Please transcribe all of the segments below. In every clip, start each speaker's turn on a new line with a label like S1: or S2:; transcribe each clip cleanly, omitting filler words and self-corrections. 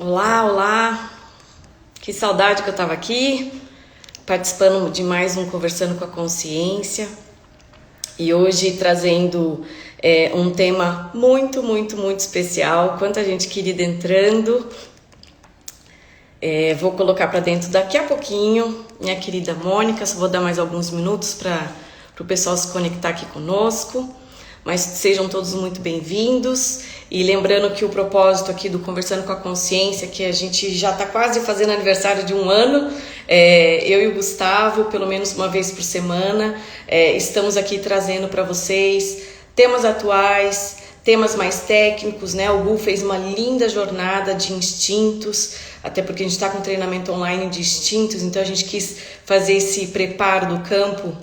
S1: Olá, olá! Que saudade que eu tava aqui, participando de mais um Conversando com a Consciência e hoje trazendo um tema muito especial. Quanta gente querida entrando. Vou colocar para dentro daqui a pouquinho minha querida Mônica, só vou dar mais alguns minutos para o pessoal se conectar aqui conosco. Mas sejam todos muito bem-vindos e lembrando que o propósito aqui do Conversando com a Consciência, que a gente já está quase fazendo aniversário de um ano, eu e o Gustavo, pelo menos uma vez por semana, estamos aqui trazendo para vocês temas atuais, temas mais técnicos, né? O Gu fez uma linda jornada de instintos, até porque a gente está com treinamento online de instintos, então a gente quis fazer esse preparo do campo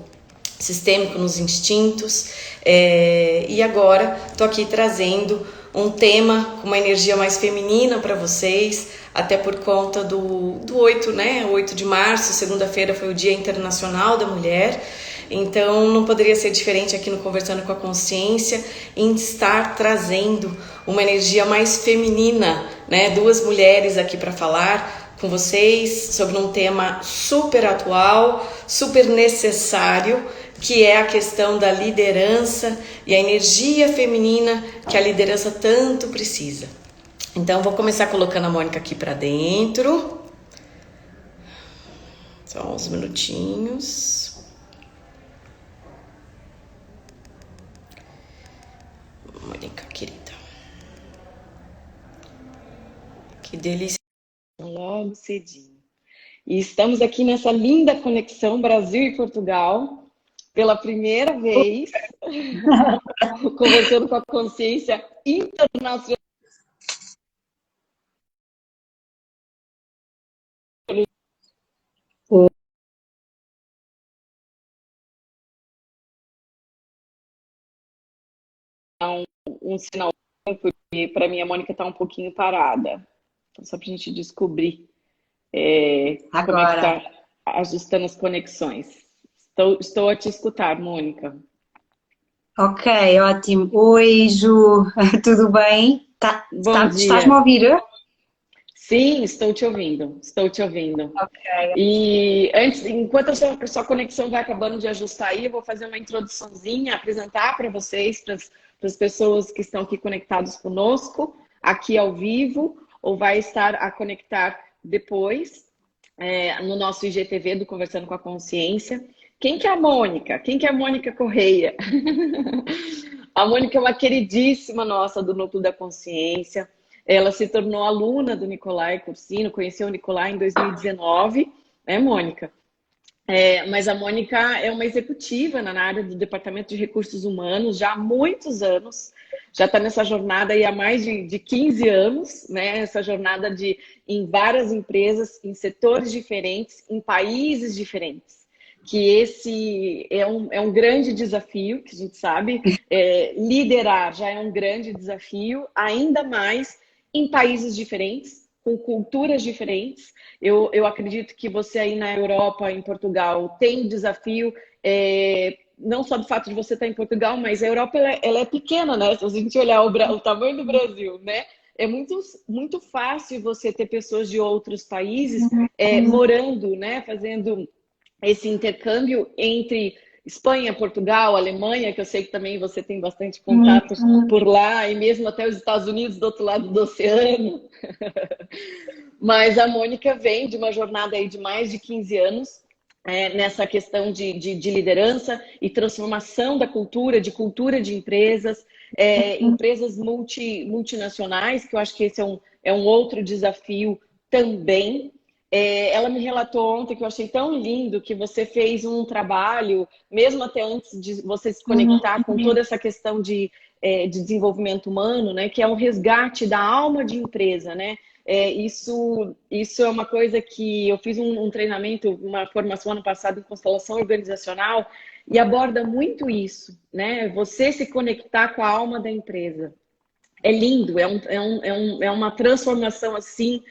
S1: sistêmico nos instintos, e agora tô aqui trazendo um tema com uma energia mais feminina para vocês, até por conta do 8, né? 8 de março, segunda-feira foi o Dia Internacional da Mulher, então não poderia ser diferente aqui no Conversando com a Consciência em estar trazendo uma energia mais feminina, né? Duas mulheres aqui para falar com vocês sobre um tema super atual, super necessário, que é a questão da liderança e a energia feminina que a liderança tanto precisa. Então, vou começar colocando a Mônica aqui para dentro. Só uns minutinhos. Mônica, querida. Que delícia. Logo cedinho. E estamos aqui nessa linda conexão Brasil e Portugal. Pela primeira vez, conversando com a consciência internacional. Um sinal, porque para mim a Mônica está um pouquinho parada. Então, só para a gente descobrir como é que está ajustando as conexões. Estou a te escutar, Mônica.
S2: Ok, ótimo. Oi, Ju, tudo bem?
S1: Bom dia.
S2: Estás-me a ouvir?
S1: Sim, estou te ouvindo.
S2: Ok.
S1: E enquanto a sua conexão vai acabando de ajustar aí, eu vou fazer uma introduçãozinha, apresentar para vocês, para as pessoas que estão aqui conectadas conosco, aqui ao vivo, ou vai estar a conectar depois, no nosso IGTV do Conversando com a Consciência. Quem que é a Mônica? Quem que é a Mônica Correia? A Mônica é uma queridíssima nossa do Núcleo da Consciência. Ela se tornou aluna do Nicolai Cursino, conheceu o Nicolai em 2019, né, Mônica? Mas a Mônica é uma executiva na área do Departamento de Recursos Humanos já há muitos anos, já está nessa jornada aí há mais de 15 anos, né? Essa jornada em várias empresas, em setores diferentes, em países diferentes. Que esse é um grande desafio, que a gente sabe, liderar já é um grande desafio, ainda mais em países diferentes, com culturas diferentes. Eu acredito que você aí na Europa, em Portugal, tem desafio, não só do fato de você estar em Portugal, mas a Europa ela é pequena, né? Se a gente olhar o tamanho do Brasil, né? É muito fácil você ter pessoas de outros países morando, né? Fazendo esse intercâmbio entre Espanha, Portugal, Alemanha, que eu sei que também você tem bastante contato por lá, e mesmo até os Estados Unidos do outro lado do oceano. Mas a Mônica vem de uma jornada aí de mais de 15 anos nessa questão de liderança e transformação da cultura de empresas, empresas multinacionais, que eu acho que esse é um outro desafio também. Ela me relatou ontem que eu achei tão lindo que você fez um trabalho, mesmo até antes de você se conectar com toda essa questão de desenvolvimento humano, né? Que é um resgate da alma de empresa, né? Isso é uma coisa que eu fiz um treinamento, uma formação ano passado em constelação organizacional e aborda muito isso, né? Você se conectar com a alma da empresa. É lindo, é uma transformação assim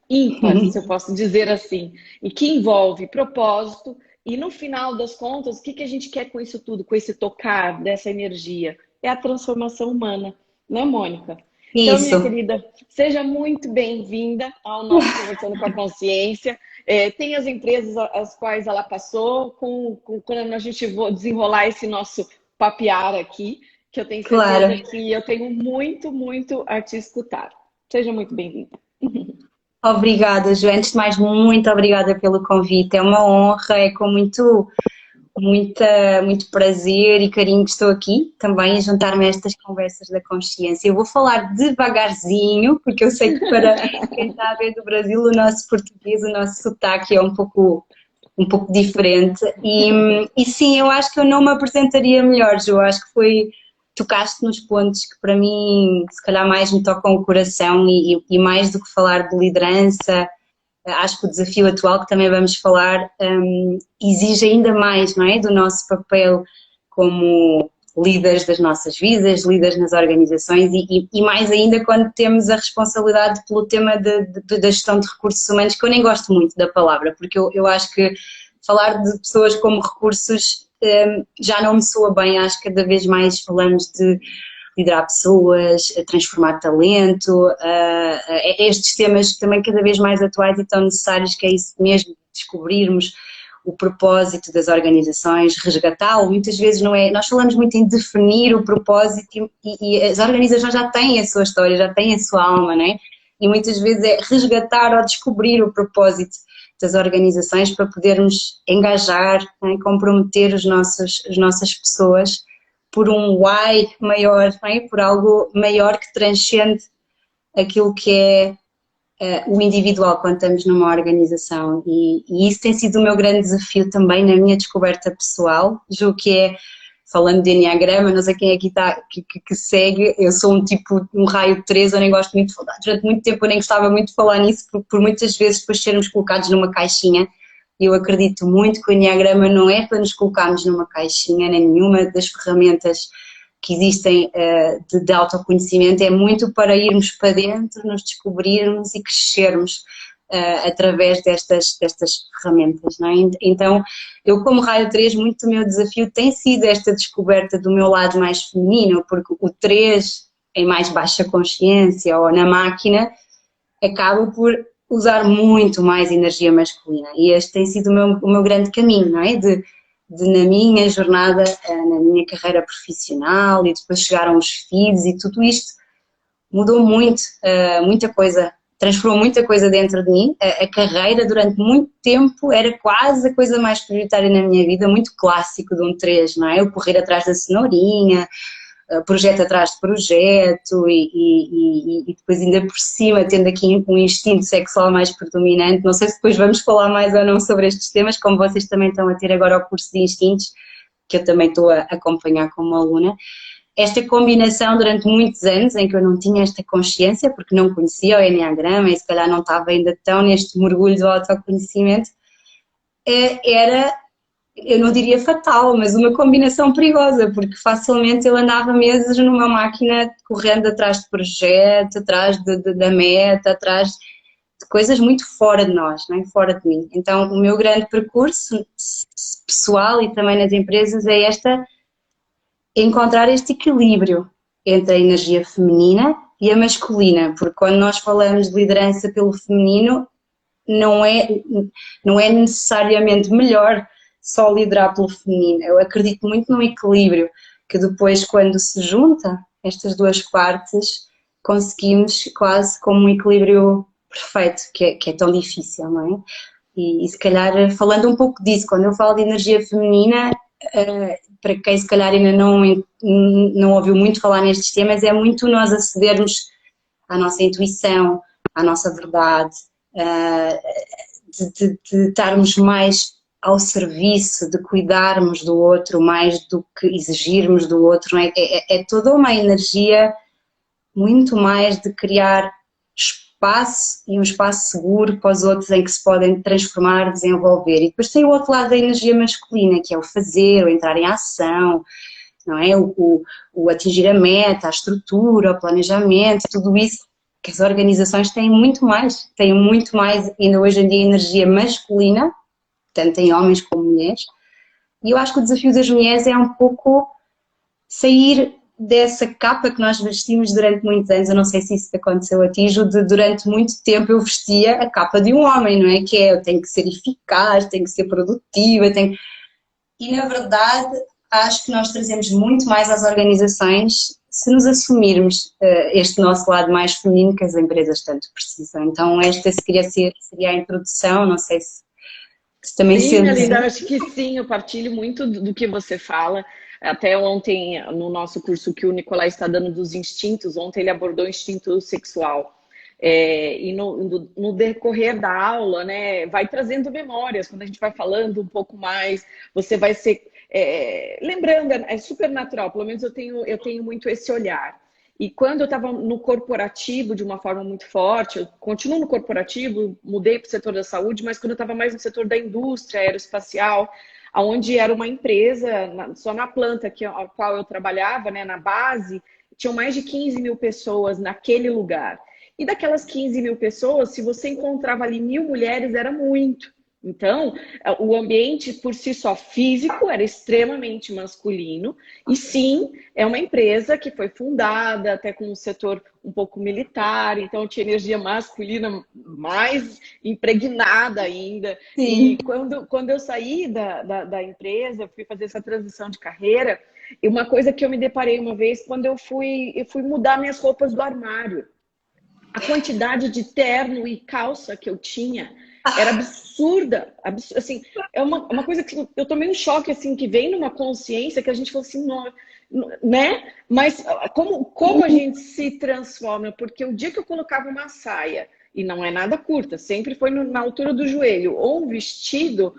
S1: ímpar, se eu posso dizer assim, e que envolve propósito. E no final das contas, o que a gente quer com isso tudo, com esse tocar dessa energia? É a transformação humana, né, Mônica? Então, minha
S2: Isso.
S1: querida, seja muito bem-vinda ao nosso Conversando com a Consciência. Tem as empresas às quais ela passou, quando a gente for desenrolar esse nosso papear aqui, que eu tenho
S2: Claro.
S1: certeza que eu tenho muito, muito a te escutar. Seja muito bem-vinda.
S2: Obrigada, Ju. Antes de mais, muito obrigada pelo convite. É uma honra, é com muito prazer e carinho que estou aqui também a juntar-me a estas conversas da consciência. Eu vou falar devagarzinho, porque eu sei que para quem está a ver do Brasil, o nosso português, o nosso sotaque é um pouco diferente. E sim, eu acho que eu não me apresentaria melhor, Ju. Acho que tocaste nos pontos que para mim, se calhar, mais me tocam o coração e mais do que falar de liderança. Acho que o desafio atual, que também vamos falar, exige ainda mais, não é? Do nosso papel como líderes das nossas vidas, líderes nas organizações e mais ainda quando temos a responsabilidade pelo tema da gestão de recursos humanos, que eu nem gosto muito da palavra, porque eu acho que falar de pessoas como recursos já não me soa bem. Acho que cada vez mais falamos de liderar pessoas, transformar talento, estes temas também cada vez mais atuais e tão necessários, que é isso mesmo, descobrirmos o propósito das organizações, resgatá-lo. Muitas vezes não é, nós falamos muito em definir o propósito e as organizações já têm a sua história, já têm a sua alma, não é? E muitas vezes é resgatar ou descobrir o propósito das organizações para podermos engajar, não é? Comprometer as nossas pessoas por um why maior, não é? Por algo maior que transcende aquilo que é o individual quando estamos numa organização. E isso tem sido o meu grande desafio também na minha descoberta pessoal. Julgo que é, falando de enneagrama, não sei quem aqui está que segue, eu sou um raio 3, eu nem gosto muito de falar. Durante muito tempo eu nem gostava muito de falar nisso, por muitas vezes depois sermos colocados numa caixinha. Eu acredito muito que o enneagrama não é para nos colocarmos numa caixinha, nem nenhuma das ferramentas que existem de autoconhecimento, é muito para irmos para dentro, nos descobrirmos e crescermos através destas ferramentas, não é? Então, eu como raio 3, muito do meu desafio tem sido esta descoberta do meu lado mais feminino, porque o 3 em mais baixa consciência ou na máquina acaba por usar muito mais energia masculina e este tem sido o meu grande caminho, não é? De na minha jornada, na minha carreira profissional e depois chegaram os filhos e tudo isto mudou muito, muita coisa, transformou muita coisa dentro de mim. A carreira durante muito tempo era quase a coisa mais prioritária na minha vida, muito clássico de um 3, não é? Eu correr atrás da cenourinha, projeto atrás de projeto e depois ainda por cima tendo aqui um instinto sexual mais predominante. Não sei se depois vamos falar mais ou não sobre estes temas, como vocês também estão a ter agora o curso de instintos, que eu também estou a acompanhar como aluna. Esta combinação durante muitos anos em que eu não tinha esta consciência, porque não conhecia o enneagrama e se calhar não estava ainda tão neste mergulho do autoconhecimento, era, eu não diria fatal, mas uma combinação perigosa, porque facilmente eu andava meses numa máquina correndo atrás de projeto, atrás da meta, atrás de coisas muito fora de nós, não é? Fora de mim. Então o meu grande percurso pessoal e também nas empresas é encontrar este equilíbrio entre a energia feminina e a masculina, porque quando nós falamos de liderança pelo feminino, não é necessariamente melhor só liderar pelo feminino. Eu acredito muito no equilíbrio, que depois quando se junta estas duas partes, conseguimos quase como um equilíbrio perfeito, que é tão difícil, não é? E se calhar, falando um pouco disso, quando eu falo de energia feminina, para quem se calhar ainda não ouviu muito falar nestes temas, é muito nós acedermos à nossa intuição, à nossa verdade, de estarmos mais ao serviço, de cuidarmos do outro mais do que exigirmos do outro, não é? É toda uma energia muito mais de criar espaço e um espaço seguro para os outros em que se podem transformar, desenvolver. E depois tem o outro lado da energia masculina, que é o fazer, o entrar em ação, não é? O atingir a meta, a estrutura, o planejamento, tudo isso, que as organizações têm muito mais, ainda hoje em dia, energia masculina, tanto em homens como mulheres, e eu acho que o desafio das mulheres é um pouco sair dessa capa que nós vestimos durante muitos anos. Eu não sei se isso aconteceu a ti, Ju, durante muito tempo eu vestia a capa de um homem, não é? Que é, eu tenho que ser eficaz, tenho que ser produtiva, E na verdade acho que nós trazemos muito mais às organizações se nos assumirmos este nosso lado mais feminino que as empresas tanto precisam. Então esta seria a introdução, não sei se também
S1: Sim, minha
S2: sentes.
S1: linda, acho que sim, eu partilho muito do que você fala. Até ontem, no nosso curso que o Nicolai está dando dos instintos, ontem ele abordou o instinto sexual. E no decorrer da aula, né, vai trazendo memórias, quando a gente vai falando um pouco mais, você vai ser... lembrando, é super natural, pelo menos eu tenho muito esse olhar. E quando eu estava no corporativo de uma forma muito forte, eu continuo no corporativo, mudei para o setor da saúde, mas quando eu estava mais no setor da indústria aeroespacial, onde era uma empresa, só na planta a qual eu trabalhava, né, na base, tinham mais de 15 mil pessoas naquele lugar. E daquelas 15 mil pessoas, se você encontrava ali 1.000 mulheres, era muito. Então, o ambiente por si só físico era extremamente masculino. E sim, é uma empresa que foi fundada até com um setor um pouco militar, então tinha energia masculina mais impregnada ainda.
S2: Sim.
S1: E quando eu saí da empresa, fui fazer essa transição de carreira, e uma coisa que eu me deparei uma vez, quando eu fui mudar minhas roupas do armário. A quantidade de terno e calça que eu tinha era absurda. Assim, é uma coisa que eu tomei um choque, assim, que vem numa consciência que a gente falou assim, não, né? Mas como a gente se transforma? Porque o dia que eu colocava uma saia, e não é nada curta, sempre foi na altura do joelho, ou um vestido,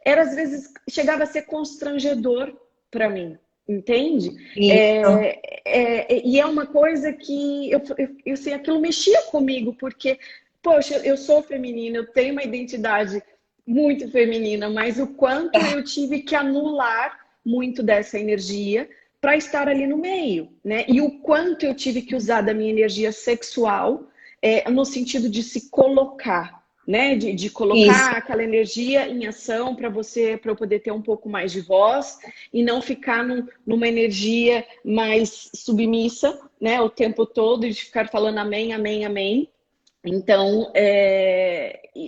S1: às vezes, chegava a ser constrangedor para mim. Entende? E é uma coisa que eu sei, aquilo mexia comigo, porque, poxa, eu sou feminina, eu tenho uma identidade muito feminina, mas o quanto eu tive que anular muito dessa energia para estar ali no meio, né? E o quanto eu tive que usar da minha energia sexual no sentido de se colocar, né? De colocar aquela energia em ação para eu poder ter um pouco mais de voz e não ficar numa energia mais submissa, né? O tempo todo e de ficar falando amém, amém, amém. Então,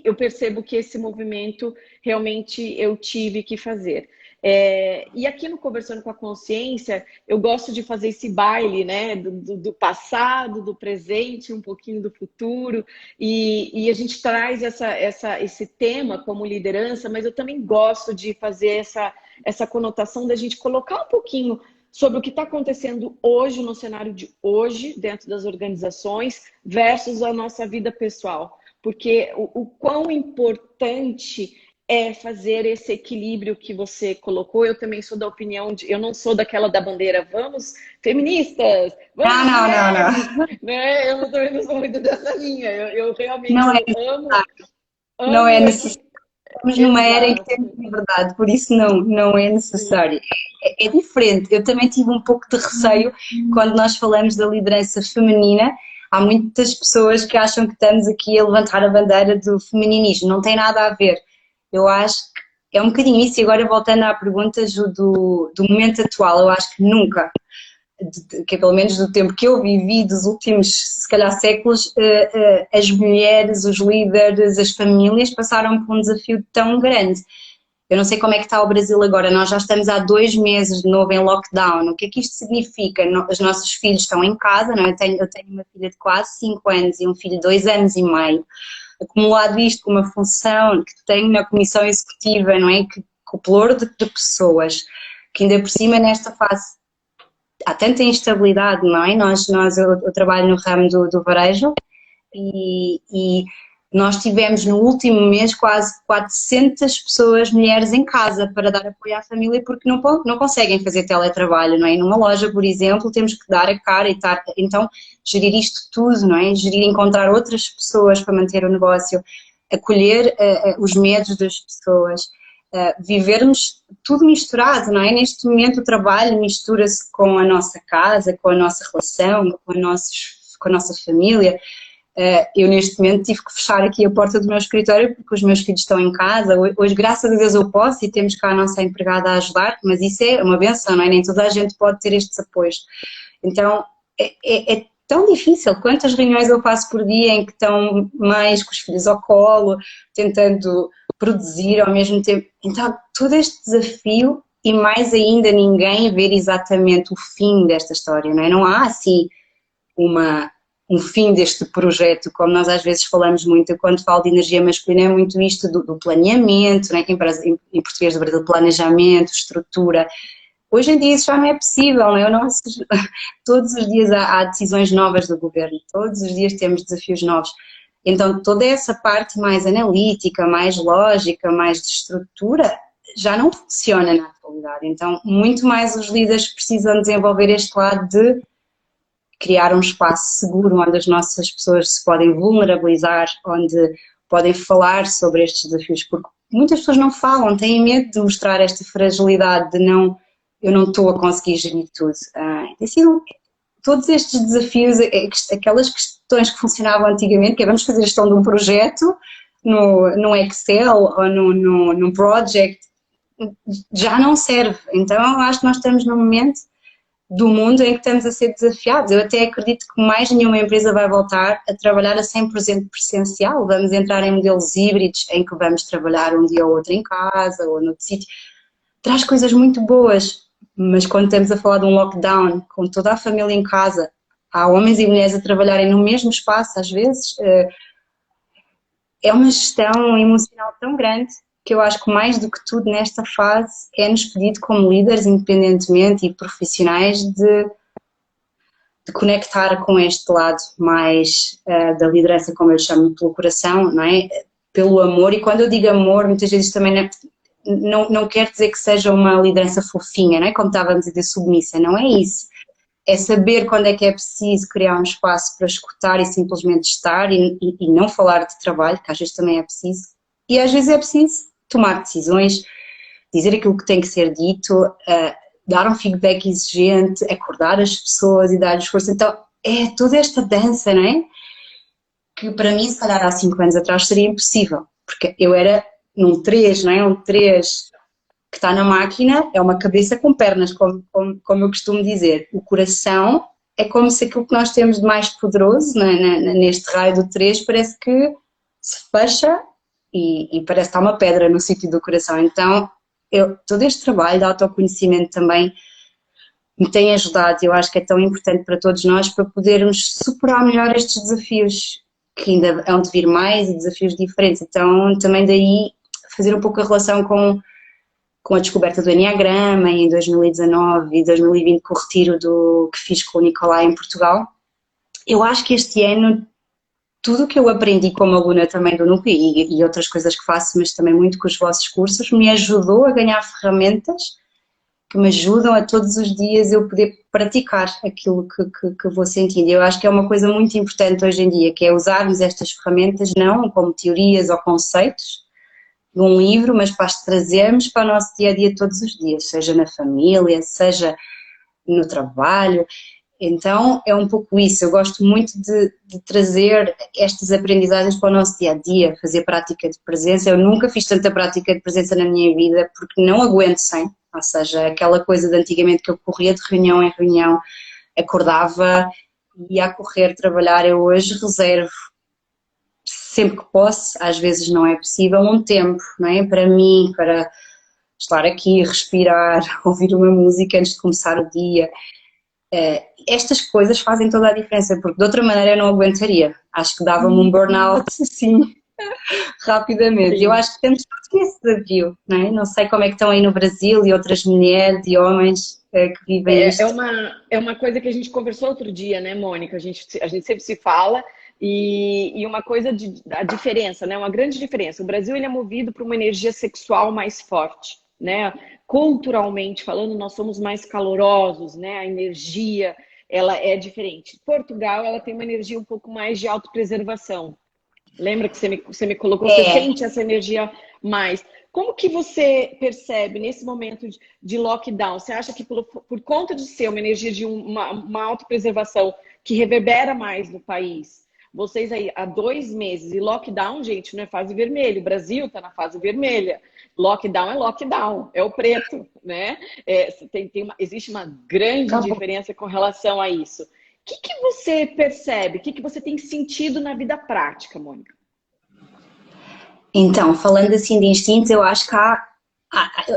S1: eu percebo que esse movimento realmente eu tive que fazer. E aqui no Conversando com a Consciência, eu gosto de fazer esse baile, né, do passado, do presente, um pouquinho do futuro, e a gente traz esse tema como liderança, mas eu também gosto de fazer essa conotação da gente colocar um pouquinho sobre o que está acontecendo hoje, no cenário de hoje, dentro das organizações, versus a nossa vida pessoal. Porque o quão importante é fazer esse equilíbrio que você colocou. Eu também sou da opinião eu não sou daquela da bandeira, vamos, feministas! Vamos,
S2: Não.
S1: Né? Eu também não sou muito dessa linha. Eu realmente amo.
S2: Não é necessário. Estamos numa era em que temos liberdade, por isso não é necessário. É diferente. Eu também tive um pouco de receio quando nós falamos da liderança feminina. Há muitas pessoas que acham que estamos aqui a levantar a bandeira do femininismo. Não tem nada a ver. Eu acho que é um bocadinho isso. E agora voltando à pergunta do momento atual, eu acho que nunca, que pelo menos do tempo que eu vivi, dos últimos, se calhar, séculos, as mulheres, os líderes, as famílias passaram por um desafio tão grande. Eu não sei como é que está o Brasil agora, nós já estamos há 2 meses de novo em lockdown. O que é que isto significa? Os nossos filhos estão em casa, não é? Eu tenho uma filha de quase 5 anos e um filho de 2 anos e meio. Acumulado isto com uma função que tenho na comissão executiva, não é? Que o pluro de pessoas, que ainda por cima nesta fase há tanta instabilidade, não é? Eu trabalho no ramo do varejo e nós tivemos no último mês quase 400 pessoas, mulheres em casa para dar apoio à família porque não conseguem fazer teletrabalho, não é? Numa loja, por exemplo, temos que dar a cara e estar, então gerir isto tudo, não é? Encontrar outras pessoas para manter o negócio, acolher os medos das pessoas. vivermos tudo misturado, não é? Neste momento o trabalho mistura-se com a nossa casa, com a nossa relação, com a nossa família. Eu neste momento tive que fechar aqui a porta do meu escritório porque os meus filhos estão em casa. Hoje, graças a Deus, eu posso e temos cá a nossa empregada a ajudar, mas isso é uma benção, não é? Nem toda a gente pode ter estes apoios. Então, é tão difícil. Quantas reuniões eu faço por dia em que estão mães com os filhos ao colo, tentando produzir ao mesmo tempo. Então, todo este desafio e mais ainda ninguém ver exatamente o fim desta história, não é? Não há assim um fim deste projeto, como nós às vezes falamos muito, quando falo de energia masculina, é muito isto do planeamento, né? Em português do Brasil, planejamento, estrutura. Hoje em dia isso já não é possível, não é? Todos os dias há decisões novas do governo, todos os dias temos desafios novos. Então toda essa parte mais analítica, mais lógica, mais de estrutura, já não funciona na atualidade. Então muito mais os líderes precisam desenvolver este lado de criar um espaço seguro onde as nossas pessoas se podem vulnerabilizar, onde podem falar sobre estes desafios, porque muitas pessoas não falam, têm medo de mostrar esta fragilidade, eu não estou a conseguir gerir tudo. Assim, todos estes desafios, aquelas questões que funcionavam antigamente, que é vamos fazer a gestão de um projeto no Excel ou num project, já não serve. Então eu acho que nós estamos num momento do mundo em que estamos a ser desafiados. Eu até acredito que mais nenhuma empresa vai voltar a trabalhar a 100% presencial. Vamos entrar em modelos híbridos em que vamos trabalhar um dia ou outro em casa ou noutro sítio. Traz coisas muito boas, mas quando estamos a falar de um lockdown, com toda a família em casa, há homens e mulheres a trabalharem no mesmo espaço, às vezes, é uma gestão emocional tão grande que eu acho que mais do que tudo nesta fase é-nos pedido como líderes, independentemente e profissionais, de conectar com este lado mais da liderança, como eu chamo, pelo coração, não é? Pelo amor. E quando eu digo amor, muitas vezes também não quer dizer que seja uma liderança fofinha, não é? Como estávamos a dizer, submissa, não é isso. É saber quando é que é preciso criar um espaço para escutar e simplesmente estar e não falar de trabalho, que às vezes também é preciso. E às vezes é preciso tomar decisões, dizer aquilo que tem que ser dito, dar um feedback exigente, acordar as pessoas e dar-lhes força. Então, é toda esta dança, não é? Que para mim, se calhar há 5 anos atrás seria impossível, porque eu era num 3, não é? Um 3 que está na máquina, é uma cabeça com pernas, como eu costumo dizer. O coração é como se aquilo que nós temos de mais poderoso neste raio do 3 parece que se fecha e parece que está uma pedra no sítio do coração. Então, todo este trabalho de autoconhecimento também me tem ajudado. Eu acho que é tão importante para todos nós para podermos superar melhor estes desafios que ainda hão de vir mais e desafios diferentes. Então, também daí fazer um pouco a relação com a descoberta do Enneagrama em 2019 e 2020 com o retiro que fiz com o Nicolai em Portugal. Eu acho que este ano tudo o que eu aprendi como aluna também do Núcleo e outras coisas que faço, mas também muito com os vossos cursos, me ajudou a ganhar ferramentas que me ajudam a todos os dias eu poder praticar aquilo que vou sentindo. Eu acho que é uma coisa muito importante hoje em dia, que é usarmos estas ferramentas não como teorias ou conceitos de um livro, mas para as trazermos para o nosso dia-a-dia todos os dias, seja na família, seja no trabalho. Então é um pouco isso, eu gosto muito de trazer estas aprendizagens para o nosso dia-a-dia, fazer prática de presença. Eu nunca fiz tanta prática de presença na minha vida porque não aguento sem, ou seja, aquela coisa de antigamente que eu corria de reunião em reunião, acordava, ia a correr, trabalhar. Eu hoje reservo, sempre que posso, às vezes não é possível, um tempo, não é? Para mim, para estar aqui, respirar, ouvir uma música antes de começar o dia. Estas coisas fazem toda a diferença, porque de outra maneira eu não aguentaria. Acho que dava-me um burnout assim, rapidamente.
S1: Sim.
S2: Eu acho que temos todos esse desafio, não é? Não sei como é que estão aí no Brasil e outras mulheres e homens que vivem isto.
S1: É uma coisa que a gente conversou outro dia, né, Mônica? A gente sempre se fala e uma coisa a diferença, né? Uma grande diferença. O Brasil ele é movido por uma energia sexual mais forte, né? Culturalmente falando, nós somos mais calorosos, né? A energia, ela é diferente. Portugal, ela tem uma energia um pouco mais de autopreservação. Lembra que você me colocou, você sente essa energia mais. Como que você percebe nesse momento de lockdown? Você acha que por conta de ser uma energia de uma autopreservação que reverbera mais no país, vocês aí há 2 meses, e lockdown, gente, não é fase vermelha, o Brasil está na fase vermelha. Lockdown, é o preto, né? Existe uma grande diferença com relação a isso. O que você percebe? O que você tem sentido na vida prática, Mônica?
S2: Então, falando assim de instintos, eu acho que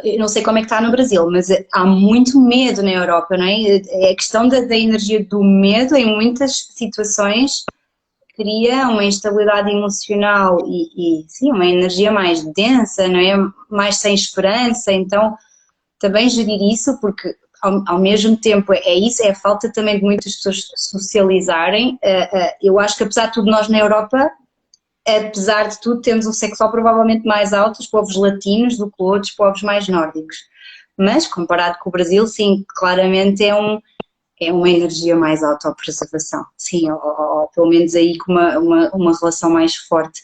S2: eu não sei como é que está no Brasil, mas há muito medo na Europa, não é? A questão da energia do medo, em muitas situações, cria uma instabilidade emocional e sim, uma energia mais densa, não é? Mais sem esperança, então também gerir isso, porque ao mesmo tempo é isso, é a falta também de muitas pessoas socializarem. Eu acho que apesar de tudo nós na Europa, apesar de tudo, temos um sexual provavelmente mais alto dos povos latinos do que outros povos mais nórdicos. Mas, comparado com o Brasil, sim, claramente é uma energia mais autopreservação. Sim, ou pelo menos aí com uma relação mais forte.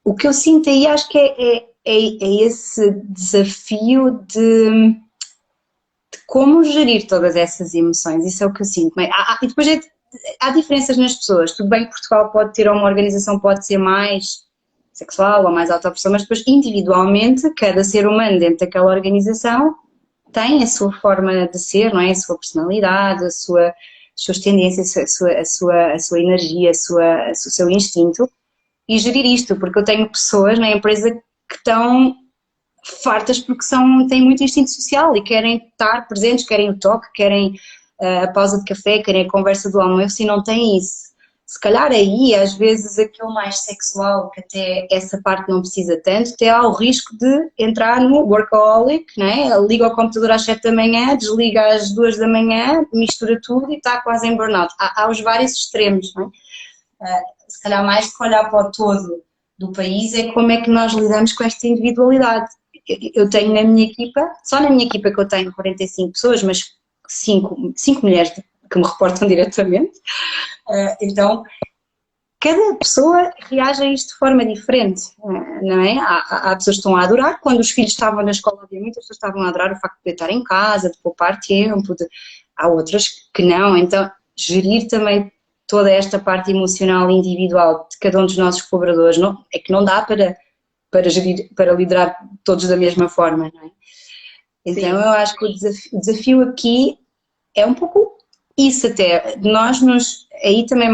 S2: O que eu sinto aí, acho que é esse desafio de como gerir todas essas emoções. Isso é o que eu sinto. E depois há diferenças nas pessoas. Tudo bem que Portugal pode ter uma organização, pode ser mais sexual ou mais autopressão, mas depois individualmente cada ser humano dentro daquela organização tem a sua forma de ser, não é? A sua personalidade, as suas tendências, a sua energia, o seu instinto, e gerir isto, porque eu tenho pessoas na empresa que estão fartas porque têm muito instinto social e querem estar presentes, querem o toque, querem a pausa de café, querem a conversa do almoço e não têm isso. Se calhar aí, às vezes, aquilo mais sexual, que até essa parte não precisa tanto, até há o risco de entrar no workaholic, né? Liga ao computador às 7 da manhã, desliga às 2 da manhã, mistura tudo e está quase em burnout. Há os vários extremos, não é? Se calhar mais do que olhar para o todo do país é como é que nós lidamos com esta individualidade. Eu tenho na minha equipa, só na minha equipa que eu tenho 45 pessoas, mas 5 mulheres que me reportam diretamente. Então, cada pessoa reage a isto de forma diferente, não é? Há pessoas que estão a adorar, quando os filhos estavam na escola, havia muitas pessoas que estavam a adorar o facto de estar em casa, de poupar tempo, há outras que não, então gerir também toda esta parte emocional e individual de cada um dos nossos colaboradores, é que não dá para gerir, para liderar todos da mesma forma, não é? Então Sim. Eu acho que o desafio aqui é um pouco isso até, aí também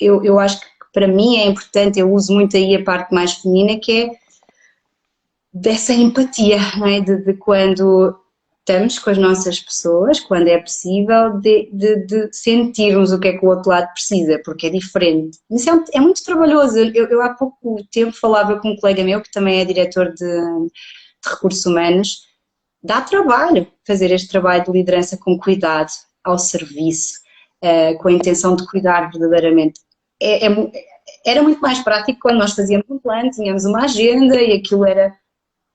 S2: eu acho que para mim é importante, eu uso muito aí a parte mais feminina, que é dessa empatia, não é? De quando estamos com as nossas pessoas, quando é possível, de sentirmos o que é que o outro lado precisa, porque é diferente. Isso é muito trabalhoso. Eu há pouco tempo falava com um colega meu, que também é diretor de recursos humanos. Dá trabalho fazer este trabalho de liderança com cuidado, ao serviço, com a intenção de cuidar verdadeiramente. Era muito mais prático quando nós fazíamos um plano, tínhamos uma agenda e aquilo era...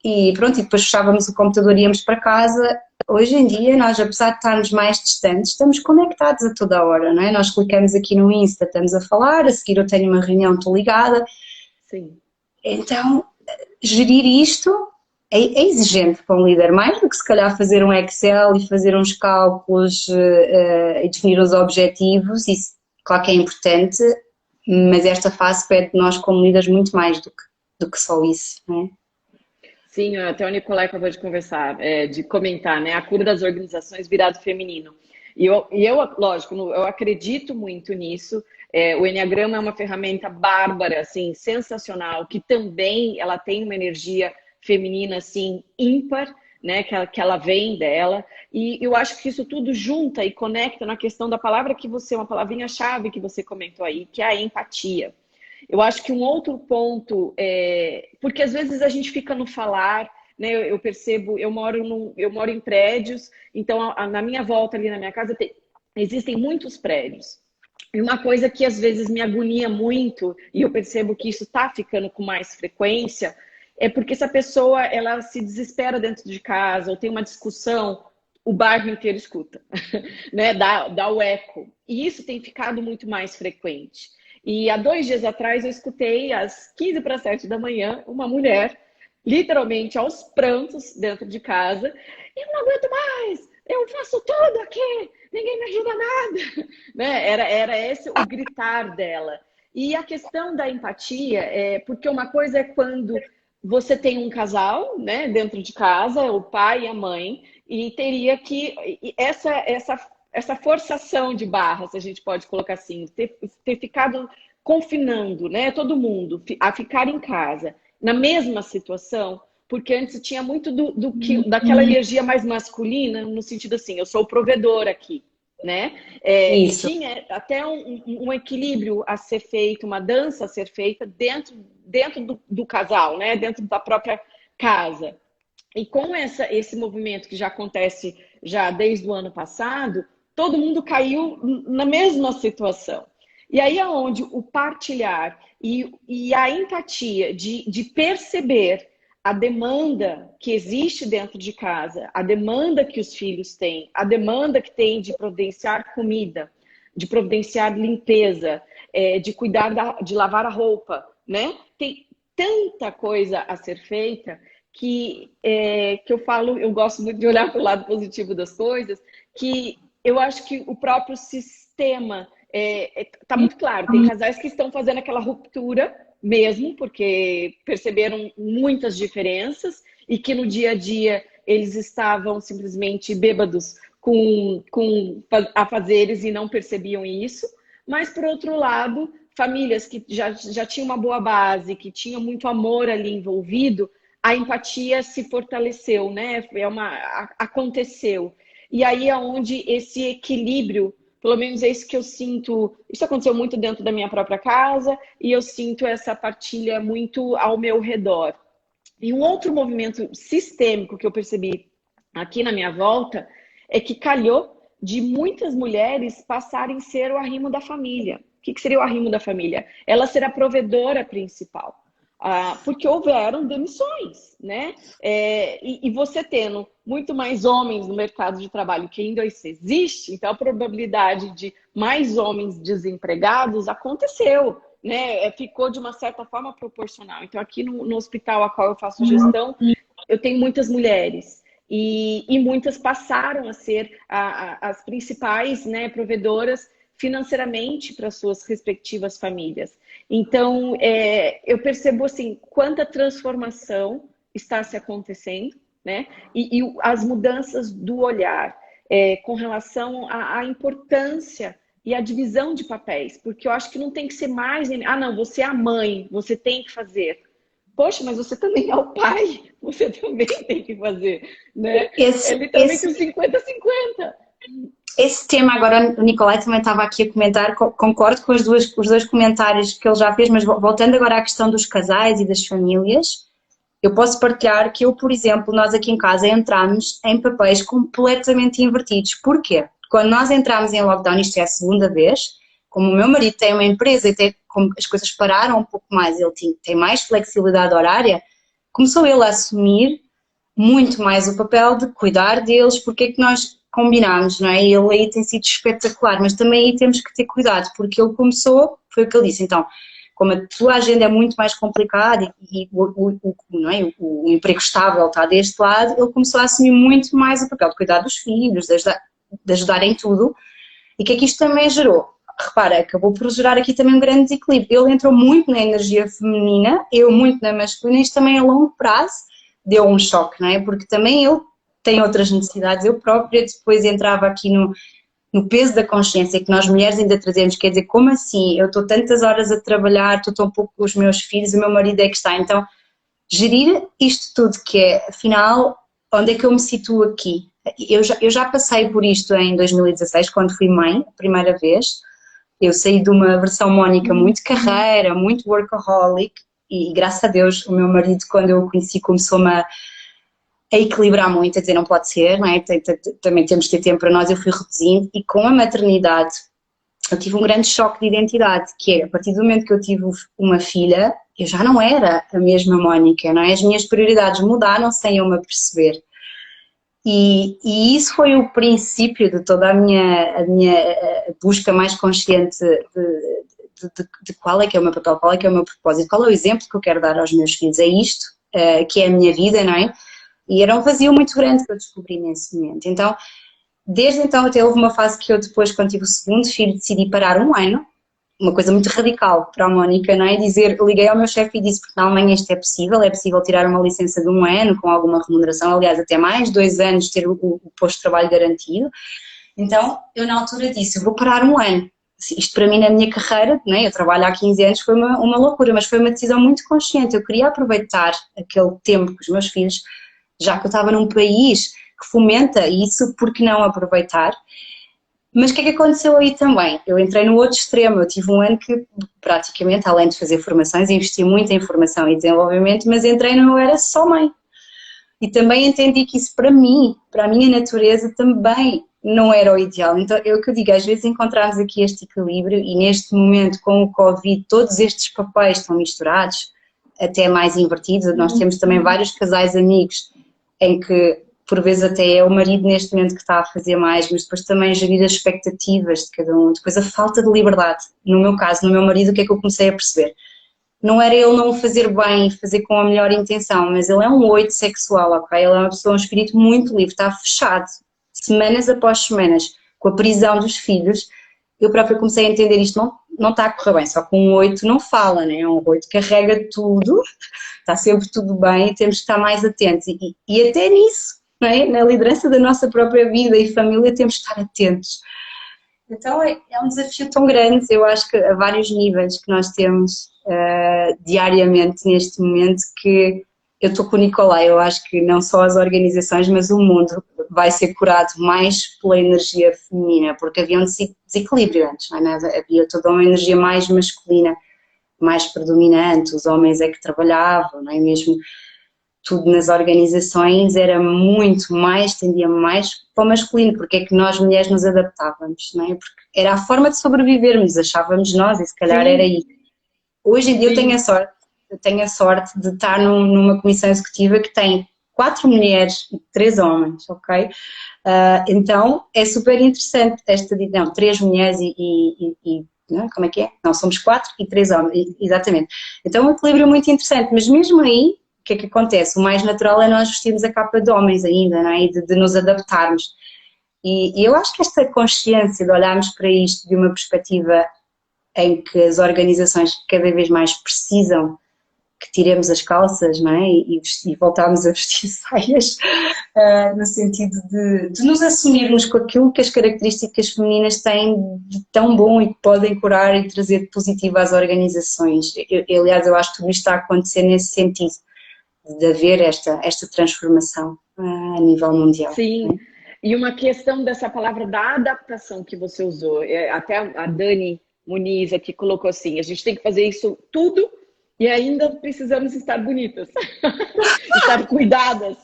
S2: E pronto, e depois fechávamos o computador e íamos para casa. Hoje em dia, nós, apesar de estarmos mais distantes, estamos conectados a toda a hora, não é? Nós clicamos aqui no Insta, estamos a falar, a seguir eu tenho uma reunião, estou ligada.
S1: Sim.
S2: Então, gerir isto é exigente para um líder, mais do que se calhar fazer um Excel e fazer uns cálculos e definir os objetivos. Isso, claro que é importante, mas esta fase pede de nós como líderes muito mais do que só isso, não é?
S1: Sim, até o Nicolai acabou de conversar, de comentar, né? A cura das organizações virado feminino. E eu, lógico, eu acredito muito nisso. O Enneagrama é uma ferramenta bárbara, assim, sensacional, que também ela tem uma energia feminina, assim, ímpar, né? Que ela vem dela. E eu acho que isso tudo junta e conecta na questão da palavra uma palavrinha-chave que você comentou aí, que é a empatia. Eu acho que um outro ponto porque às vezes a gente fica no falar, né? Eu percebo, eu moro em prédios, então na minha volta ali na minha casa existem muitos prédios. E uma coisa que às vezes me agonia muito, e eu percebo que isso está ficando com mais frequência, é porque essa pessoa ela se desespera dentro de casa, ou tem uma discussão, o bairro inteiro escuta, né? Dá o eco. E isso tem ficado muito mais frequente. E há 2 dias atrás eu escutei, às 6:45 da manhã, uma mulher literalmente aos prantos dentro de casa. Eu não aguento mais, eu faço tudo aqui, ninguém me ajuda nada. Né? Era esse o gritar dela. E a questão da empatia porque uma coisa é quando você tem um casal, né, dentro de casa, o pai e a mãe, e teria que essa forçação de barra, se a gente pode colocar assim, ter ficado confinando, né, todo mundo a ficar em casa na mesma situação, porque antes tinha muito daquela energia mais masculina, no sentido assim, eu sou o provedor aqui, né? E tinha até um equilíbrio a ser feito, uma dança a ser feita dentro do casal, né? Dentro da própria casa. E com esse movimento que já acontece já desde o ano passado, todo mundo caiu na mesma situação. E aí é onde o partilhar e a empatia de perceber a demanda que existe dentro de casa, a demanda que os filhos têm, a demanda que tem de providenciar comida, de providenciar limpeza, de cuidar, de lavar a roupa, né? Tem tanta coisa a ser feita que eu falo, eu gosto muito de olhar para o lado positivo das coisas, que eu acho que o próprio sistema está muito claro. Tem casais que estão fazendo aquela ruptura mesmo, porque perceberam muitas diferenças e que no dia a dia eles estavam simplesmente bêbados com afazeres e não percebiam isso. Mas, por outro lado, famílias que já tinham uma boa base, que tinham muito amor ali envolvido, a empatia se fortaleceu, né? Aconteceu. E aí é onde esse equilíbrio, pelo menos é isso que eu sinto, isso aconteceu muito dentro da minha própria casa e eu sinto essa partilha muito ao meu redor. E um outro movimento sistêmico que eu percebi aqui na minha volta é que calhou de muitas mulheres passarem a ser o arrimo da família. O que seria o arrimo da família? Ela ser a provedora principal. Porque houveram demissões, né? E você tendo muito mais homens no mercado de trabalho que ainda isso existe, então a probabilidade de mais homens desempregados aconteceu, né? Ficou de uma certa forma proporcional. Então aqui no hospital a qual eu faço gestão, eu tenho muitas mulheres e muitas passaram a ser as principais, né, provedoras financeiramente para suas respectivas famílias. Então, eu percebo assim, quanta transformação está se acontecendo, né? E as mudanças do olhar com relação à importância e à divisão de papéis, porque eu acho que não tem que ser mais, não, você é a mãe, você tem que fazer. Poxa, mas você também é o pai, você também tem que fazer, né? É literalmente um 50-50.
S2: Esse tema agora, o Nicolai também estava aqui a comentar, concordo com os dois comentários que ele já fez, mas voltando agora à questão dos casais e das famílias, eu posso partilhar que eu, por exemplo, nós aqui em casa entramos em papéis completamente invertidos. Porquê? Quando nós entramos em lockdown, isto é a segunda vez, como o meu marido tem uma empresa e como as coisas pararam um pouco mais, ele tem mais flexibilidade horária, começou ele a assumir muito mais o papel de cuidar deles, porque é que nós combinámos, não é? E ele aí tem sido espetacular, mas também aí temos que ter cuidado, porque ele começou, foi o que ele disse, então, como a tua agenda é muito mais complicada e não é? O emprego estável está deste lado, ele começou a assumir muito mais o papel de cuidar dos filhos, de ajudar em tudo, e que isto também gerou. Repara, acabou por gerar aqui também um grande desequilíbrio. Ele entrou muito na energia feminina, eu muito na masculina, isto também a longo prazo deu um choque, não é? Porque também ele tem outras necessidades. Eu própria depois entrava aqui no peso da consciência que nós mulheres ainda trazemos, quer dizer, como assim? Eu estou tantas horas a trabalhar, estou tão pouco com os meus filhos, o meu marido é que está. Então, gerir isto tudo que é, afinal, onde é que eu me situo aqui? Eu já passei por isto em 2016, quando fui mãe, a primeira vez. Eu saí de uma versão Mónica muito carreira, muito workaholic, e graças a Deus o meu marido, quando eu o conheci, começou-me a equilibrar muito, a dizer não pode ser, não é? Também temos que ter tempo para nós. Eu fui reduzindo e com a maternidade eu tive um grande choque de identidade, que é, a partir do momento que eu tive uma filha, eu já não era a mesma Mónica, não é? As minhas prioridades mudaram sem eu me aperceber. E isso foi o princípio de toda a minha busca mais consciente de qual é que é o meu papel, qual é que é o meu propósito, qual é o exemplo que eu quero dar aos meus filhos. É isto, que é a minha vida, não é? E era um vazio muito grande que eu descobri nesse momento. Então, desde então até houve uma fase que eu depois, quando tive o segundo filho, decidi parar um ano, uma coisa muito radical para a Mónica, não é? Liguei ao meu chefe e disse, porque na Alemanha isto é possível tirar uma licença de um ano com alguma remuneração, aliás, até mais, 2 anos ter o posto de trabalho garantido. Então, eu na altura disse, eu vou parar um ano. Isto para mim na minha carreira, né, eu trabalho há 15 anos, foi uma loucura, mas foi uma decisão muito consciente. Eu queria aproveitar aquele tempo com os meus filhos, já que eu estava num país que fomenta isso, por que não aproveitar? Mas o que é que aconteceu aí também? Eu entrei no outro extremo, eu tive um ano que praticamente, além de fazer formações, investi muito em formação e desenvolvimento, mas entrei no eu era só mãe. E também entendi que isso para mim, para a minha natureza também não era o ideal. Então é o que eu digo, às vezes encontramos aqui este equilíbrio e neste momento com o Covid todos estes papéis estão misturados, até mais invertidos. Nós temos também vários casais amigos em que por vezes até é o marido neste momento que está a fazer mais, mas depois também gerir as expectativas de cada um, depois a falta de liberdade. No meu caso, no meu marido, o que é que eu comecei a perceber? Não era ele não o fazer bem e fazer com a melhor intenção, mas ele é um 8 sexual, ok? Ele é uma pessoa, um espírito muito livre, está fechado, semanas após semanas, com a prisão dos filhos. Eu própria comecei a entender isto, não está a correr bem, só que um 8 não fala, né? Um 8 carrega tudo, está sempre tudo bem e temos que estar mais atentos. E até nisso, não é? Na liderança da nossa própria vida e família temos que estar atentos. Então é um desafio tão grande, eu acho que a vários níveis que nós temos diariamente neste momento, que eu estou com o Nicolai, eu acho que não só as organizações, mas o mundo vai ser curado mais pela energia feminina, porque havia um desequilíbrio antes, não é? Havia toda uma energia mais masculina, mais predominante, os homens é que trabalhavam, não é mesmo? Tudo nas organizações era muito mais, tendia mais para o masculino, porque é que nós mulheres nos adaptávamos, não é? Porque era a forma de sobrevivermos, achávamos nós, e se calhar era isso. Hoje em dia eu tenho a sorte de estar numa comissão executiva que tem 4 mulheres e 3 homens, ok? Então é super interessante esta divisão, 3 mulheres não, como é que é? Não, somos 4 e 3 homens, exatamente. Então é um equilíbrio muito interessante, mas mesmo aí, o que é que acontece? O mais natural é nós vestirmos a capa de homens ainda, não é? E de nos adaptarmos. E eu acho que esta consciência de olharmos para isto de uma perspectiva em que as organizações cada vez mais precisam que tiremos as calças, não é? E voltarmos a vestir saias, no sentido de nos assumirmos com aquilo que as características femininas têm de tão bom e que podem curar e trazer de positivo às organizações. Aliás, eu acho que tudo isto está a acontecer nesse sentido, de haver esta transformação a nível mundial.
S1: Sim, e uma questão dessa palavra da adaptação que você usou, até a Dani Muniz aqui colocou assim, a gente tem que fazer isso tudo e ainda precisamos estar bonitas, estar cuidadas.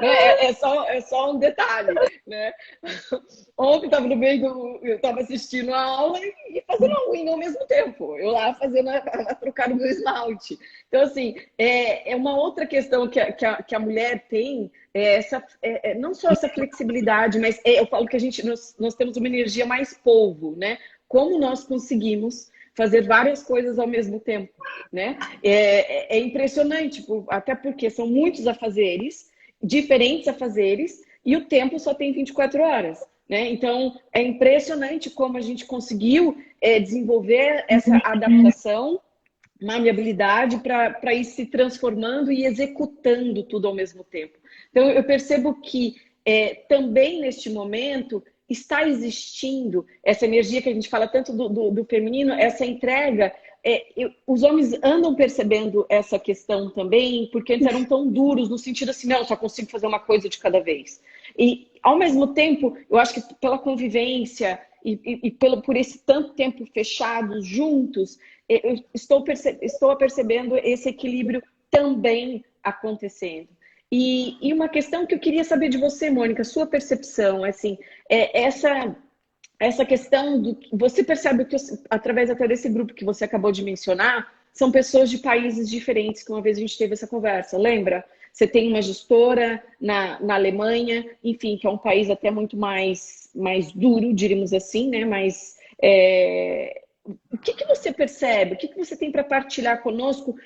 S1: É só um detalhe, né? Ontem estava no meio eu estava assistindo a aula e fazendo a unha ao mesmo tempo. Eu lá fazendo a trocar o meu esmalte. Então, assim, é uma outra questão que a mulher tem, não só essa flexibilidade, mas eu falo que nós temos uma energia mais polvo, né? Como nós conseguimos fazer várias coisas ao mesmo tempo, né? É impressionante, até porque são muitos afazeres, diferentes afazeres, e o tempo só tem 24 horas, né? Então, é impressionante como a gente conseguiu desenvolver essa adaptação, maleabilidade para ir se transformando e executando tudo ao mesmo tempo. Então, eu percebo que também neste momento está existindo essa energia que a gente fala tanto do feminino, essa entrega. Os homens andam percebendo essa questão também, porque antes eram tão duros, no sentido assim, não, só consigo fazer uma coisa de cada vez. E, ao mesmo tempo, eu acho que pela convivência e por esse tanto tempo fechados, juntos, eu estou percebendo esse equilíbrio também acontecendo. E uma questão que eu queria saber de você, Mônica, sua percepção, assim, essa questão do você percebe que através até desse grupo que você acabou de mencionar, são pessoas de países diferentes, que uma vez a gente teve essa conversa, lembra? Você tem uma gestora na Alemanha, enfim, que é um país até muito mais duro, diríamos assim, né? o que que você percebe? O que que você tem para partilhar conosco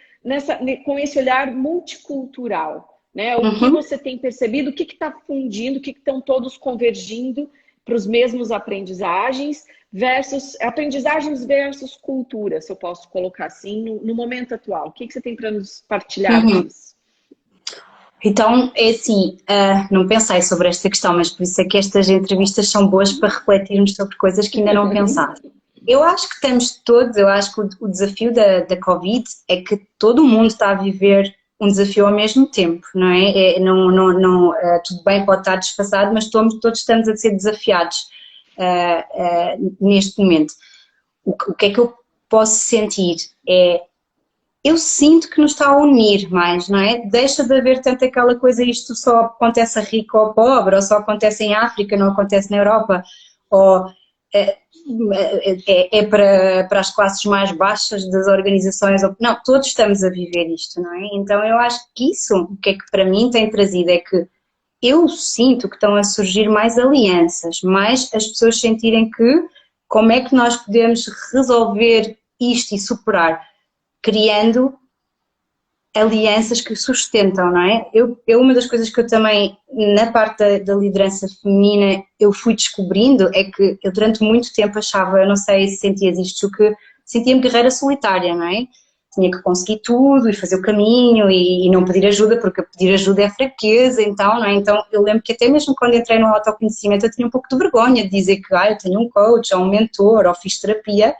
S1: com esse olhar multicultural? Né? O que você tem percebido? O que está fundindo? O que estão todos convergindo para os mesmos aprendizagens versus cultura, se eu posso colocar assim, no momento atual? O que você tem para nos partilhar disso?
S2: Então, é assim, não pensei sobre esta questão, mas por isso é que estas entrevistas são boas para refletirmos sobre coisas que ainda não pensámos. Eu acho que estamos todos, eu acho que o desafio da Covid é que todo mundo está a viver um desafio ao mesmo tempo, não é? Tudo bem, pode estar desfasado, mas todos estamos a ser desafiados neste momento. O que é que eu posso sentir? Eu sinto que nos está a unir mais, não é? Deixa de haver tanto aquela coisa, isto só acontece a rico ou pobre, ou só acontece em África, não acontece na Europa, ou para as classes mais baixas das organizações. Não, todos estamos a viver isto, não é? Então eu acho que isso, o que é que para mim tem trazido é que eu sinto que estão a surgir mais alianças, mais as pessoas sentirem que como é que nós podemos resolver isto e superar, criando alianças que sustentam, não é? Uma das coisas que eu também, na parte da liderança feminina, eu fui descobrindo é que eu durante muito tempo achava, eu não sei se sentias isto, que sentia-me guerreira solitária, não é? Tinha que conseguir tudo e fazer o caminho e não pedir ajuda, porque pedir ajuda é fraqueza, então, não é? Então eu lembro que até mesmo quando entrei no autoconhecimento eu tinha um pouco de vergonha de dizer que eu tenho um coach, ou um mentor, ou fiz terapia,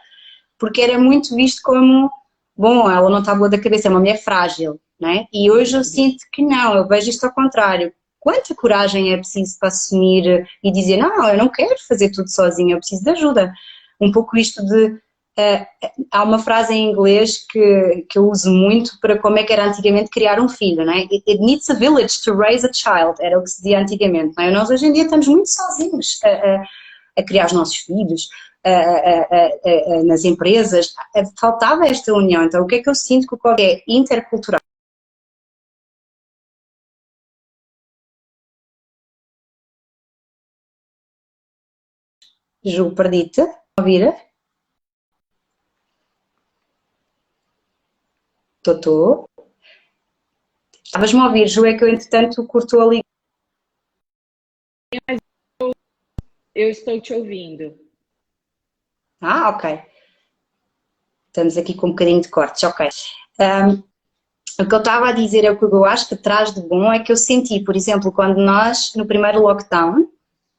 S2: porque era muito visto como, bom, ela não está boa da cabeça, é uma mulher frágil, não é? E hoje eu sinto que não, eu vejo isto ao contrário. Quanta coragem é preciso para assumir e dizer, não, eu não quero fazer tudo sozinha, eu preciso de ajuda. Um pouco isto de... há uma frase em inglês que eu uso muito para como é que era antigamente criar um filho, não é? It needs a village to raise a child, era o que se dizia antigamente, não é? Nós hoje em dia estamos muito sozinhos a criar os nossos filhos, nas empresas, faltava esta união. Então o que é que eu sinto que o Covid é intercultural? Ju, perdi-te? Ouvir? Estou. Estavas-me a ouvir, Ju, é que eu entretanto cortou ali.
S1: Eu estou te ouvindo.
S2: Ah, ok. Estamos aqui com um bocadinho de cortes, ok. O que eu estava a dizer é o que eu acho que traz de bom é que eu senti, por exemplo, quando nós, no primeiro lockdown,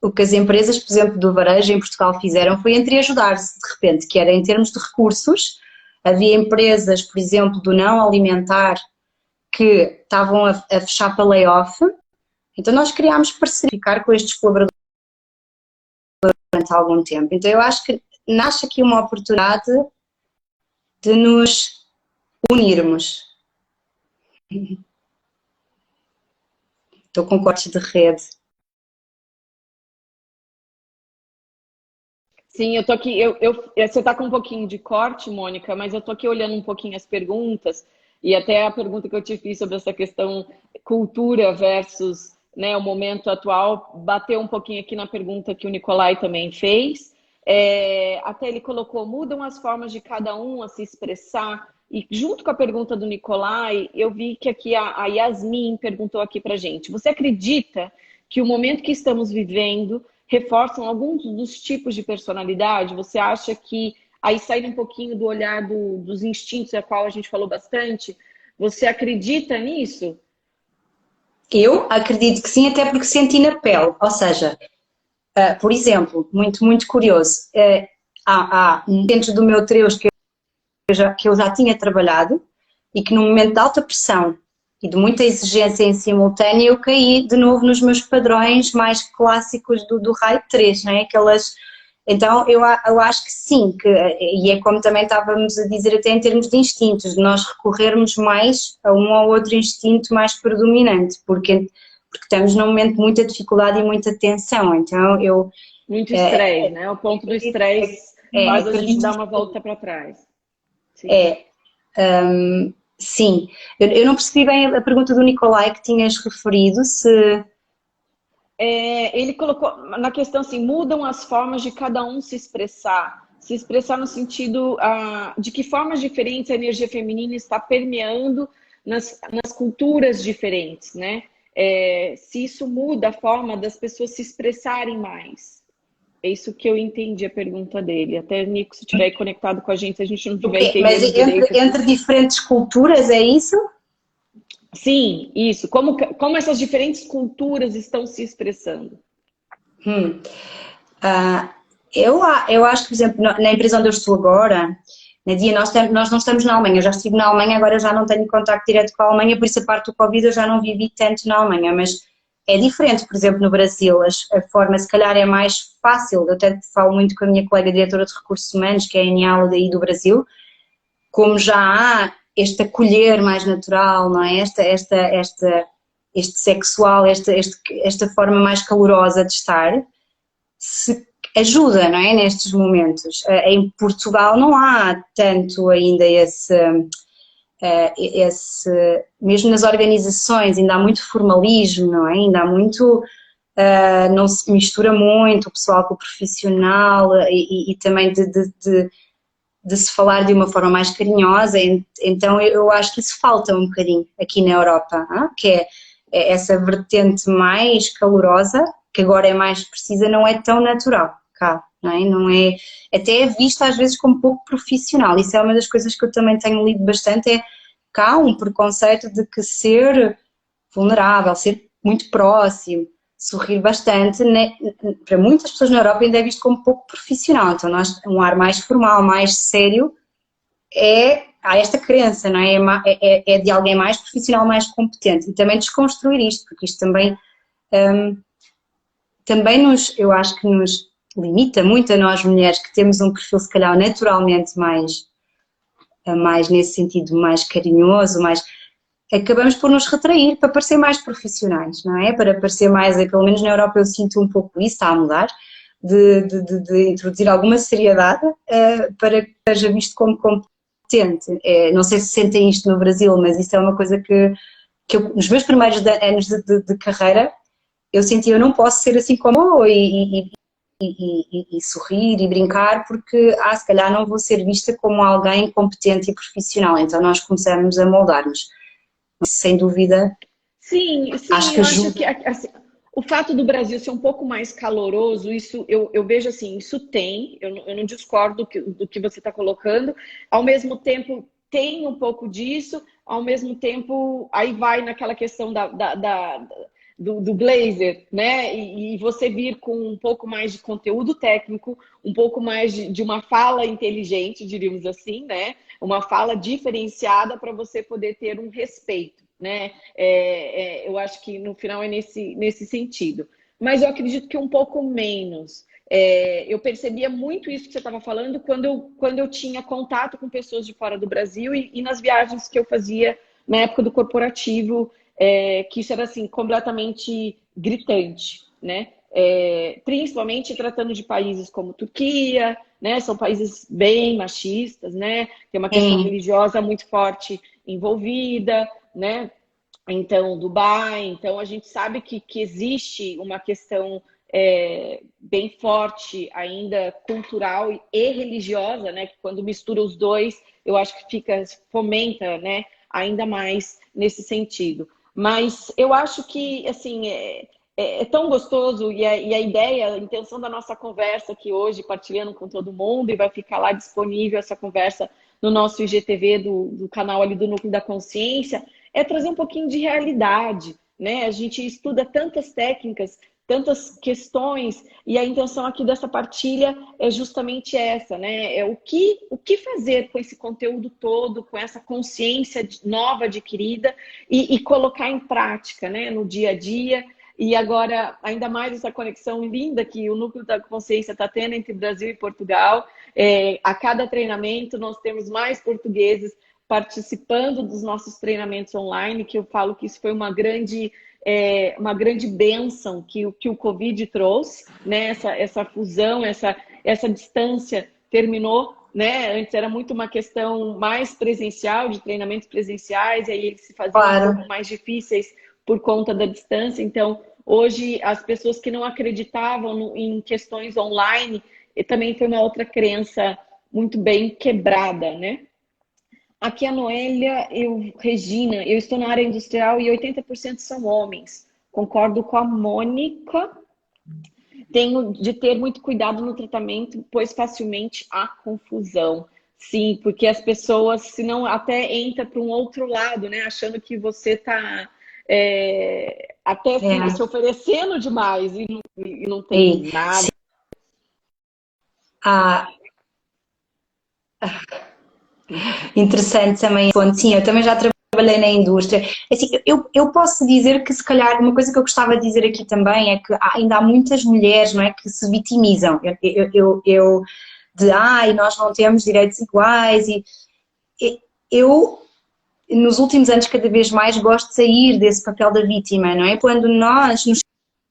S2: o que as empresas, por exemplo, do varejo em Portugal fizeram foi entreajudar-se de repente, que era em termos de recursos. Havia empresas, por exemplo, do não alimentar que estavam a fechar para layoff, então nós criámos parceria com estes colaboradores durante algum tempo. Então eu acho que nasce aqui uma oportunidade de nos unirmos. Estou com cortes de rede.
S1: Sim, eu tô aqui. Você está com um pouquinho de corte, Mônica, mas eu tô aqui olhando um pouquinho as perguntas e até a pergunta que eu te fiz sobre essa questão cultura versus, né, o momento atual, bateu um pouquinho aqui na pergunta que o Nicolai também fez. Até ele colocou, mudam as formas de cada um a se expressar. E junto com a pergunta do Nicolai, eu vi que aqui a Yasmin perguntou aqui pra gente. Você acredita que o momento que estamos vivendo reforçam alguns dos tipos de personalidade? Você acha que, aí saindo um pouquinho do olhar dos instintos, a qual a gente falou bastante, você acredita nisso?
S2: Eu acredito que sim, até porque senti na pele, ou seja, por exemplo, muito curioso, há dentro do meu treus que eu já tinha trabalhado e que num momento de alta pressão e de muita exigência em simultâneo eu caí de novo nos meus padrões mais clássicos do raio 3, não é? Então eu acho que sim, e é como também estávamos a dizer até em termos de instintos, de nós recorrermos mais a um ou outro instinto mais predominante, porque estamos num momento de muita dificuldade e muita tensão, então eu...
S1: Muito estresse, né? O ponto do estresse faz a gente dar uma volta para trás. Sim.
S2: Sim. Eu não percebi bem a pergunta do Nicolai que tinhas referido, se...
S1: Ele colocou na questão assim, mudam as formas de cada um se expressar. se expressar no sentido de que formas diferentes a energia feminina está permeando nas culturas diferentes, né? Se isso muda a forma das pessoas se expressarem mais. É isso que eu entendi a pergunta dele. Até, Nico, se estiver conectado com a gente, se a gente não estiver
S2: Mas
S1: entendendo direito.
S2: entre diferentes culturas, é isso?
S1: Sim, isso. Como essas diferentes culturas estão se expressando?
S2: Eu acho que, por exemplo, na empresa onde eu estou agora, Nadia, nós não estamos na Alemanha. Eu já estive na Alemanha, agora eu já não tenho contacto direto com a Alemanha, por isso a parte do Covid eu já não vivi tanto na Alemanha, mas é diferente, por exemplo, no Brasil, a forma se calhar é mais fácil. Eu até falo muito com a minha colega diretora de recursos humanos, que é a Eniala daí do Brasil, como já há este acolher mais natural, não é? Este sexual, esta forma mais calorosa de estar, se ajuda, não é? Nestes momentos. Em Portugal não há tanto ainda mesmo nas organizações, ainda há muito formalismo, não é? Ainda há muito, não se mistura muito o pessoal com o profissional e também de se falar de uma forma mais carinhosa, então eu acho que isso falta um bocadinho aqui na Europa, que é essa vertente mais calorosa, que agora é mais precisa, não é tão natural cá, não é? Não é, até é vista às vezes como pouco profissional. Isso é uma das coisas que eu também tenho lido bastante, é cá um preconceito de que ser vulnerável, ser muito próximo, sorrir bastante, né? Para muitas pessoas na Europa ainda é visto como pouco profissional. Então um ar mais formal, mais sério, há esta crença, não é? É de alguém mais profissional, mais competente. E também desconstruir isto, porque isto também eu acho que nos limita muito a nós mulheres, que temos um perfil se calhar naturalmente mais nesse sentido, mais carinhoso, acabamos por nos retrair para parecer mais profissionais, não é? Para parecer mais, pelo menos na Europa eu sinto um pouco isso, está a mudar, de introduzir alguma seriedade para que seja visto como competente. Não sei se sentem isto no Brasil, mas isso é uma coisa que nos meus primeiros anos de carreira, eu sentia, eu não posso ser assim como e sorrir e brincar, porque se calhar não vou ser vista como alguém competente e profissional, então nós começamos a moldar-nos. Sem dúvida,
S1: sim,
S2: acho que
S1: eu acho
S2: ajuda.
S1: que assim, o fato do Brasil ser um pouco mais caloroso, isso eu vejo assim, isso tem, eu não discordo do que você está colocando, ao mesmo tempo tem um pouco disso, ao mesmo tempo aí vai naquela questão do blazer, né? E você vir com um pouco mais de conteúdo técnico, um pouco mais de uma fala inteligente, diríamos assim, né? Uma fala diferenciada para você poder ter um respeito, né? Eu acho que no final é nesse sentido. Mas eu acredito que um pouco menos. Eu percebia muito isso que você estava falando quando eu tinha contato com pessoas de fora do Brasil e nas viagens que eu fazia na época do corporativo, que isso era assim, completamente gritante, né? Principalmente tratando de países como Turquia, né? São países bem machistas, né? Tem uma questão religiosa muito forte envolvida, né? Então, Dubai, então a gente sabe que existe uma questão bem forte ainda cultural e religiosa, né? Que quando mistura os dois, eu acho que fomenta, né? Ainda mais nesse sentido. Mas eu acho que, assim, é tão gostoso e a ideia, a intenção da nossa conversa aqui hoje, partilhando com todo mundo, e vai ficar lá disponível essa conversa no nosso IGTV do canal ali do Núcleo da Consciência, é trazer um pouquinho de realidade, né? A gente estuda tantas técnicas, tantas questões, e a intenção aqui dessa partilha é justamente essa, né? É o que fazer com esse conteúdo todo, com essa consciência nova adquirida e colocar em prática, né? No dia a dia. E agora, ainda mais essa conexão linda que o Núcleo da Consciência está tendo entre Brasil e Portugal. A cada treinamento, nós temos mais portugueses participando dos nossos treinamentos online, que eu falo que isso foi uma grande bênção que o Covid trouxe, né? Essa fusão, essa distância terminou, né? Antes era muito uma questão mais presencial, de treinamentos presenciais, e aí eles se faziam um pouco mais difíceis por conta da distância. Então, hoje, as pessoas que não acreditavam em questões online, e também foi uma outra crença muito bem quebrada, né? Aqui a Noélia, Regina, eu estou na área industrial e 80% são homens. Concordo com a Mônica. Tenho de ter muito cuidado no tratamento, pois facilmente há confusão. Sim, porque as pessoas, senão até entra para um outro lado, né? Achando que você está até se oferecendo demais e não tem nada.
S2: Interessante também. Sim, eu também já trabalhei na indústria. Assim, eu posso dizer que, se calhar, uma coisa que eu gostava de dizer aqui também é que ainda há muitas mulheres, não é, que se vitimizam. Nós não temos direitos iguais. Eu, nos últimos anos, cada vez mais gosto de sair desse papel da vítima, não é? Quando nós nos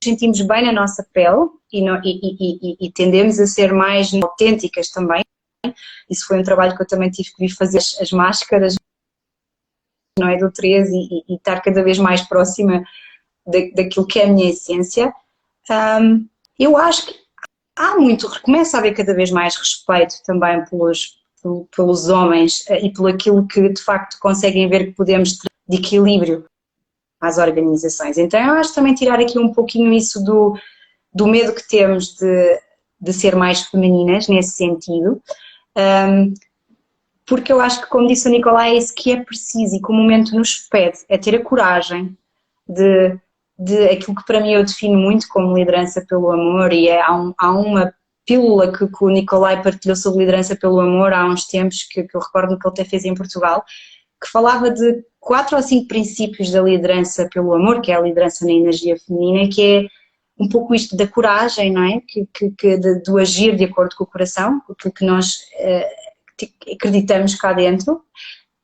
S2: sentimos bem na nossa pele e tendemos a ser mais autênticas também. Isso foi um trabalho que eu também tive que vir fazer, as máscaras, não é, do 13 e estar cada vez mais próxima daquilo que é a minha essência. Eu acho que começa a haver cada vez mais respeito também pelos homens e pelo aquilo que de facto conseguem ver que podemos ter de equilíbrio às organizações. Então eu acho que também tirar aqui um pouquinho isso do medo que temos de ser mais femininas nesse sentido. Porque eu acho que, como disse o Nicolai, é isso que é preciso e que o momento nos pede, é ter a coragem de aquilo que para mim eu defino muito como liderança pelo amor, e há uma pílula que o Nicolai partilhou sobre liderança pelo amor há uns tempos, que eu recordo que ele até fez em Portugal, que falava de 4 ou 5 princípios da liderança pelo amor, que é a liderança na energia feminina, que é um pouco isto da coragem, não é? Do agir de acordo com o coração, aquilo que nós acreditamos cá dentro,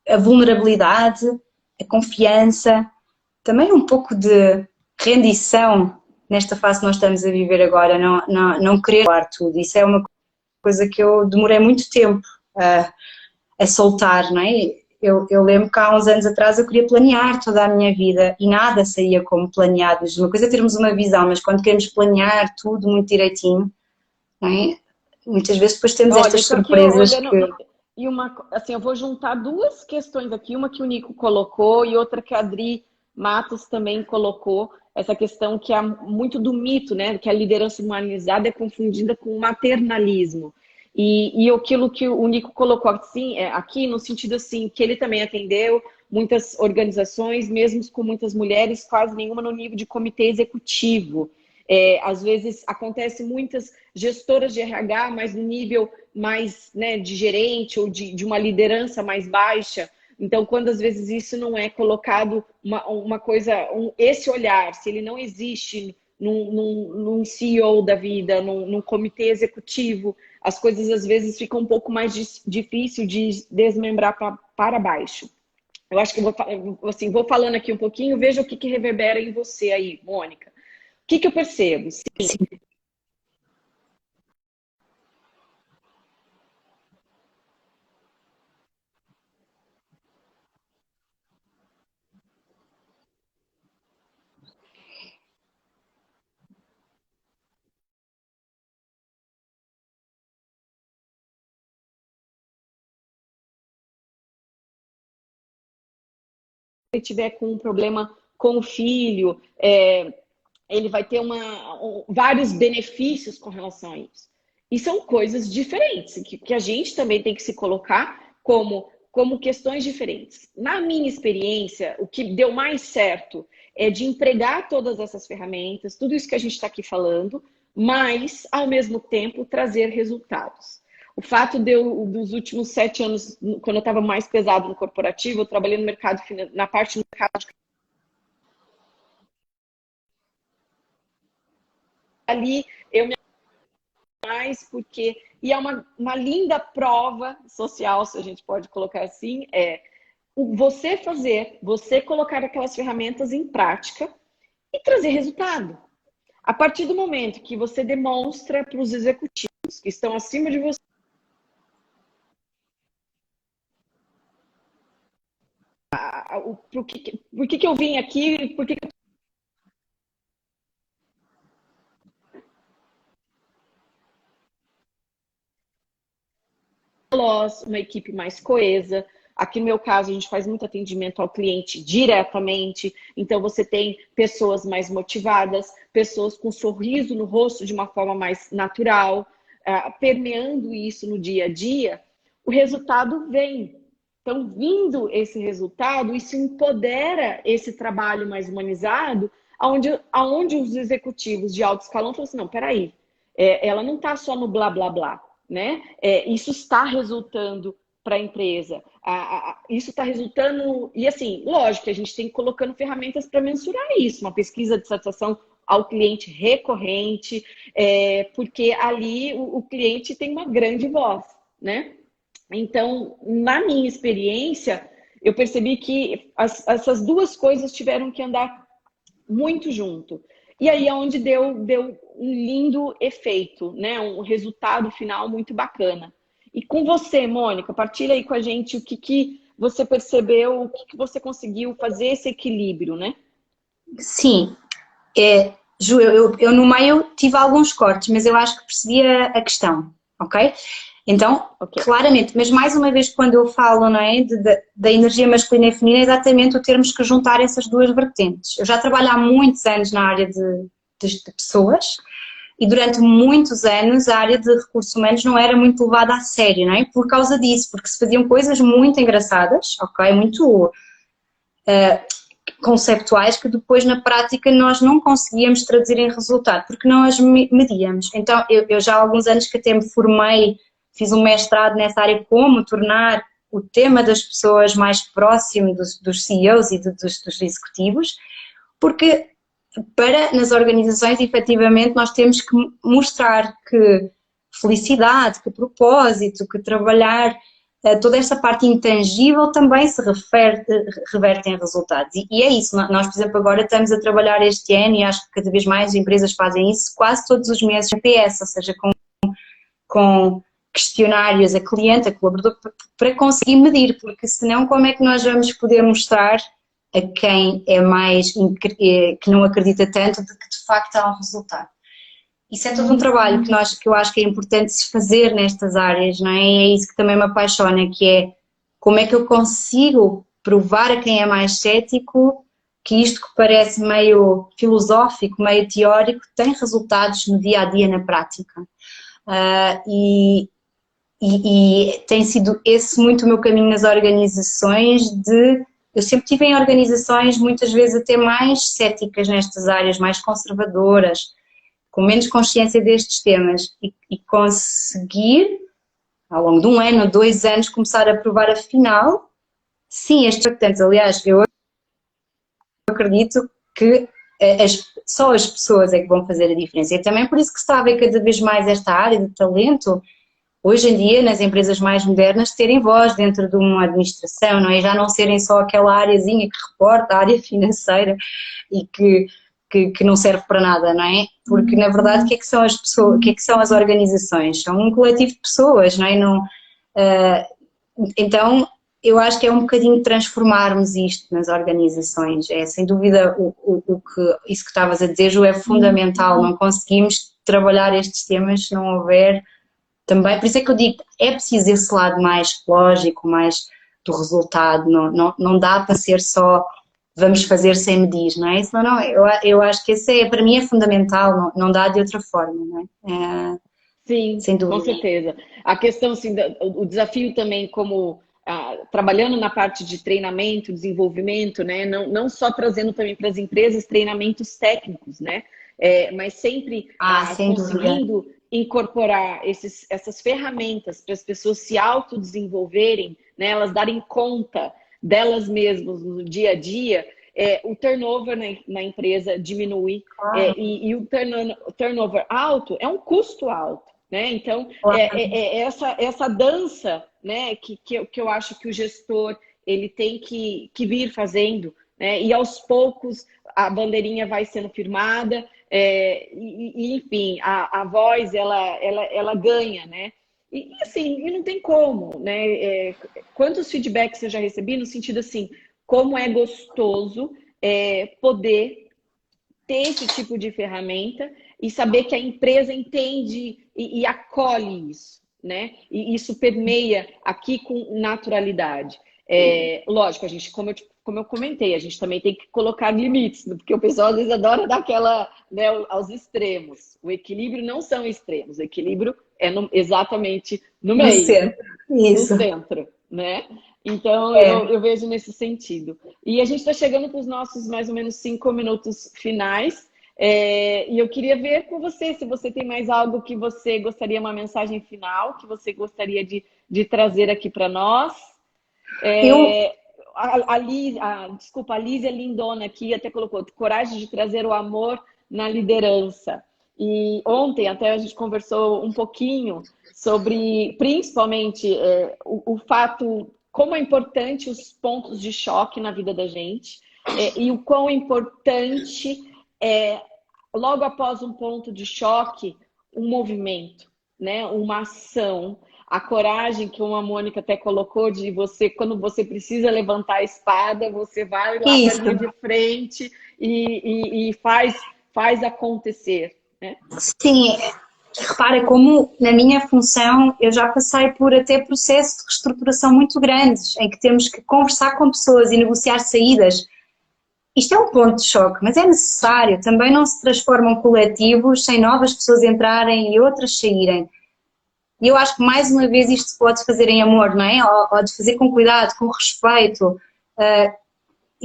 S2: a vulnerabilidade, a confiança, também um pouco de rendição nesta fase que nós estamos a viver agora, não querer falar tudo. Isso é uma coisa que eu demorei muito tempo a soltar, não é? Eu lembro que há uns anos atrás eu queria planear toda a minha vida e nada saía como planeado. Uma coisa é termos uma visão, mas quando queremos planear tudo muito direitinho, não é? Muitas vezes depois temos estas surpresas
S1: E eu vou juntar 2 questões aqui, uma que o Nico colocou e outra que a Adri Matos também colocou, essa questão que é muito do mito, né? Que a liderança humanizada é confundida com maternalismo. E aquilo que o Nico colocou assim, aqui no sentido assim, que ele também atendeu muitas organizações, mesmo com muitas mulheres, quase nenhuma no nível de comitê executivo. Às vezes acontece muitas gestoras de RH, mas no nível mais, né, de gerente ou de uma liderança mais baixa. Então, quando às vezes isso não é colocado uma coisa, esse olhar, se ele não existe num CEO da vida, num comitê executivo, as coisas às vezes ficam um pouco mais difícil de desmembrar para baixo. Eu acho que vou falando aqui um pouquinho, veja o que reverbera em você aí, Mônica. O que eu percebo? Sim. Se ele tiver com um problema com o filho, ele vai ter vários benefícios com relação a isso. E são coisas diferentes, que a gente também tem que se colocar como questões diferentes. Na minha experiência, o que deu mais certo é de empregar todas essas ferramentas, tudo isso que a gente está aqui falando, mas, ao mesmo tempo, trazer resultados. O fato dos últimos 7 anos, quando eu estava mais pesado no corporativo, eu trabalhei no mercado, na parte do mercado de ali, eu me mais porque e é uma linda prova social, se a gente pode colocar assim, você colocar aquelas ferramentas em prática e trazer resultado. A partir do momento que você demonstra para os executivos que estão acima de você por que eu vim aqui, por que veloz, uma equipe mais coesa. Aqui no meu caso, a gente faz muito atendimento ao cliente diretamente, então você tem pessoas mais motivadas, pessoas com sorriso no rosto de uma forma mais natural, permeando isso no dia a dia, o resultado vem. Então, vindo esse resultado, isso empodera esse trabalho mais humanizado, onde os executivos de alto escalão falam assim, não, peraí, ela não está só no blá, blá, blá, né? Isso está resultando para a empresa. Isso está resultando... E assim, lógico que a gente tem que ir colocando ferramentas para mensurar isso. Uma pesquisa de satisfação ao cliente recorrente, porque ali o cliente tem uma grande voz, né? Então, na minha experiência, eu percebi que essas duas coisas tiveram que andar muito junto. E aí é onde deu um lindo efeito, né? Um resultado final muito bacana. E com você, Mônica, partilha aí com a gente o que você percebeu, o que você conseguiu fazer esse equilíbrio, né?
S2: Sim, Ju, eu no meio tive alguns cortes, mas eu acho que percebi a questão, ok? Então,
S1: Okay.
S2: claramente, mas mais uma vez quando eu falo, não é, da energia masculina e feminina, é exatamente o termos que juntar essas duas vertentes. Eu já trabalho há muitos anos na área de pessoas e durante muitos anos a área de recursos humanos não era muito levada a sério, não é? Por causa disso, porque se faziam coisas muito engraçadas, ok? Muito conceptuais que depois na prática nós não conseguíamos traduzir em resultado, porque não as medíamos. Então eu já há alguns anos que até me formei, fiz um mestrado nessa área, como tornar o tema das pessoas mais próximo dos CEOs e dos executivos, porque nas organizações efetivamente nós temos que mostrar que felicidade, que propósito, que trabalhar toda essa parte intangível também se reverte em resultados. E é isso, nós, por exemplo, agora estamos a trabalhar este ano e acho que cada vez mais empresas fazem isso quase todos os meses NPS, ou seja, com questionários a cliente, a colaborador, para conseguir medir, porque senão como é que nós vamos poder mostrar a quem é mais, que não acredita tanto, de que de facto há um resultado. Isso é todo um trabalho que eu acho que é importante se fazer nestas áreas, não é? E é isso que também me apaixona, que é como é que eu consigo provar a quem é mais cético que isto que parece meio filosófico, meio teórico, tem resultados no dia a dia, na prática. E tem sido esse muito o meu caminho nas organizações eu sempre estive em organizações muitas vezes até mais céticas nestas áreas, mais conservadoras, com menos consciência destes temas e conseguir, ao longo de 1 ano, 2 anos, começar a provar afinal, sim, estes impactantes. Aliás, eu acredito que só as pessoas é que vão fazer a diferença. E também por isso que se está a ver cada vez mais esta área de talento, hoje em dia, nas empresas mais modernas, terem voz dentro de uma administração, não é? Já não serem só aquela áreazinha que reporta, a área financeira e que não serve para nada, não é? Porque, na verdade, o que é que são as pessoas, o que é que são as organizações? São um coletivo de pessoas, não é? Então, eu acho que é um bocadinho transformarmos isto nas organizações. É, sem dúvida, isso que estavas a dizer, Ju, é fundamental. Não conseguimos trabalhar estes temas se não houver também. Por isso é que eu digo, é preciso esse lado mais lógico, mais do resultado. Não dá para ser só vamos fazer sem medir, não é? Isso não, eu acho que esse para mim é fundamental, não dá de outra forma, não é?
S1: Sim,
S2: Sem dúvida.
S1: com certeza. A questão, assim, o desafio também como trabalhando na parte de treinamento, desenvolvimento, né? Não só trazendo também para as empresas treinamentos técnicos, né? Mas sempre conseguindo incorporar essas ferramentas para as pessoas se autodesenvolverem, né? Elas darem conta delas mesmas no dia a dia, o turnover na empresa diminui. E o turnover alto é um custo alto, né? Então, essa dança, né, que eu acho que o gestor ele tem que vir fazendo, né? E aos poucos a bandeirinha vai sendo firmada, enfim, a voz ela ganha, né? E assim, e não tem como, né? Quantos feedbacks eu já recebi no sentido assim, como é gostoso poder ter esse tipo de ferramenta e saber que a empresa entende e acolhe isso, né? E isso permeia aqui com naturalidade. Lógico, a gente, como eu comentei, a gente também tem que colocar limites, porque o pessoal às vezes adora dar aquela, né, aos extremos. O equilíbrio não são extremos, o equilíbrio é exatamente no
S2: No
S1: meio,
S2: centro.
S1: no
S2: Isso.
S1: centro, né? Então, eu vejo nesse sentido. E a gente está chegando para os nossos mais ou menos 5 minutos finais. E eu queria ver com você se você tem mais algo que você gostaria, uma mensagem final, que você gostaria de trazer aqui para nós.
S2: Eu,
S1: Desculpa, a Lízia Lindona aqui até colocou coragem de trazer o amor na liderança. E ontem até a gente conversou um pouquinho sobre, principalmente, o fato, como é importante os pontos de choque na vida da gente, e o quão importante é, logo após um ponto de choque, um movimento, né? Uma ação. A coragem que uma Mônica até colocou de você, quando você precisa levantar a espada, você vai lá para a linha de frente e faz acontecer. Né?
S2: sim, repara como na minha função eu já passei por até processos de reestruturação muito grandes, em que temos que conversar com pessoas e negociar saídas. Isto é um ponto de choque, mas é necessário. Também não se transformam coletivos sem novas pessoas entrarem e outras saírem. E eu acho que mais uma vez isto se pode fazer em amor, não é? Ou de fazer com cuidado, com respeito.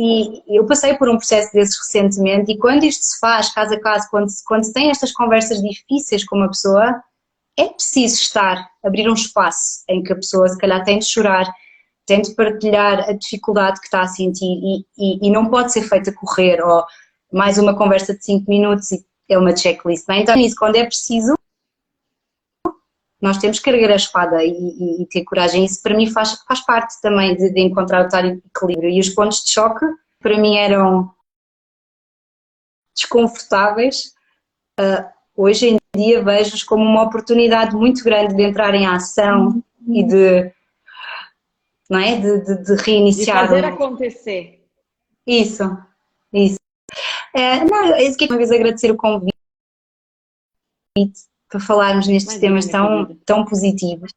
S2: E eu passei por um processo desses recentemente, e quando isto se faz caso a caso, quando se tem estas conversas difíceis com uma pessoa, é preciso abrir um espaço em que a pessoa se calhar tem de chorar, tem de partilhar a dificuldade que está a sentir, e não pode ser feita correr, ou mais uma conversa de 5 minutos e é uma checklist, não é? Então isso, quando é preciso, nós temos que erguer a espada e ter coragem. Isso para mim faz parte também de encontrar o tal equilíbrio. E os pontos de choque para mim eram desconfortáveis. Hoje em dia vejo-os como uma oportunidade muito grande de entrar em ação e não é? de reiniciar.
S1: De fazer acontecer.
S2: Isso. Não, eu queria uma vez agradecer o convite para falarmos nestes temas tão positivos.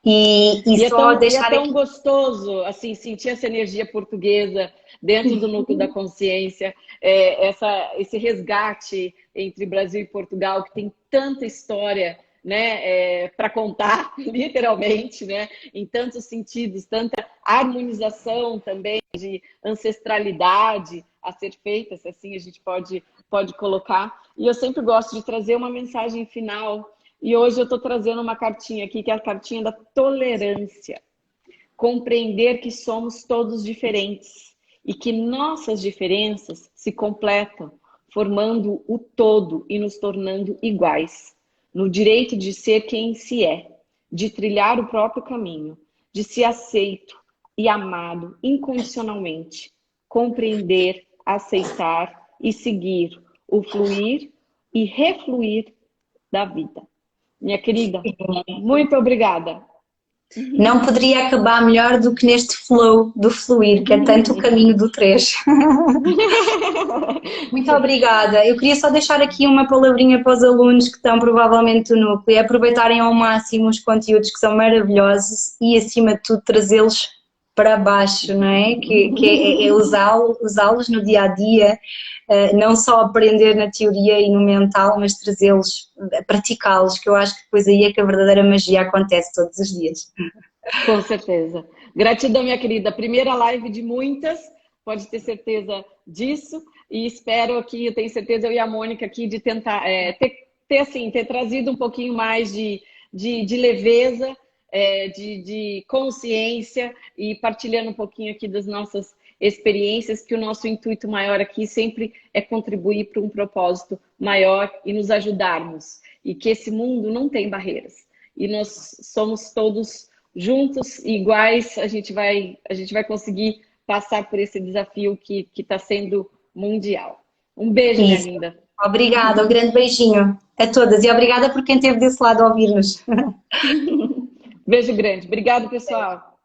S2: E só deixar
S1: é tão gostoso assim, sentir essa energia portuguesa dentro do núcleo da consciência, esse resgate entre Brasil e Portugal, que tem tanta história, né, para contar, literalmente, né, em tantos sentidos, tanta harmonização também de ancestralidade a ser feita, se assim a gente pode colocar. E eu sempre gosto de trazer uma mensagem final. E hoje eu estou trazendo uma cartinha aqui, que é a cartinha da tolerância. Compreender que somos todos diferentes e que nossas diferenças se completam, formando o todo e nos tornando iguais. No direito de ser quem se é, de trilhar o próprio caminho, de ser aceito e amado incondicionalmente. Compreender, aceitar e seguir o fluir e refluir da vida. Minha querida, muito obrigada.
S2: Não poderia acabar melhor do que neste flow do fluir, que é tanto o caminho do 3. Muito obrigada. Eu queria só deixar aqui uma palavrinha para os alunos que estão provavelmente no núcleo, aproveitarem ao máximo os conteúdos que são maravilhosos e, acima de tudo, trazê-los para baixo, não é? Que é usá-los no dia a dia, não só aprender na teoria e no mental, mas trazê-los, praticá-los, que eu acho que depois aí é que a verdadeira magia acontece todos os dias.
S1: Com certeza. Gratidão, minha querida. Primeira live de muitas, pode ter certeza disso. E espero que, eu tenho certeza, eu e a Mônica aqui, de tentar ter trazido um pouquinho mais de leveza, de consciência e partilhando um pouquinho aqui das nossas experiências, que o nosso intuito maior aqui sempre é contribuir para um propósito maior e nos ajudarmos. E que esse mundo não tem barreiras. E nós somos todos juntos e iguais, a gente vai conseguir passar por esse desafio que está sendo mundial. Um beijo, minha linda.
S2: Obrigada, um grande beijinho a todas e obrigada por quem esteve desse lado a ouvir-nos.
S1: Beijo grande. Obrigada, pessoal.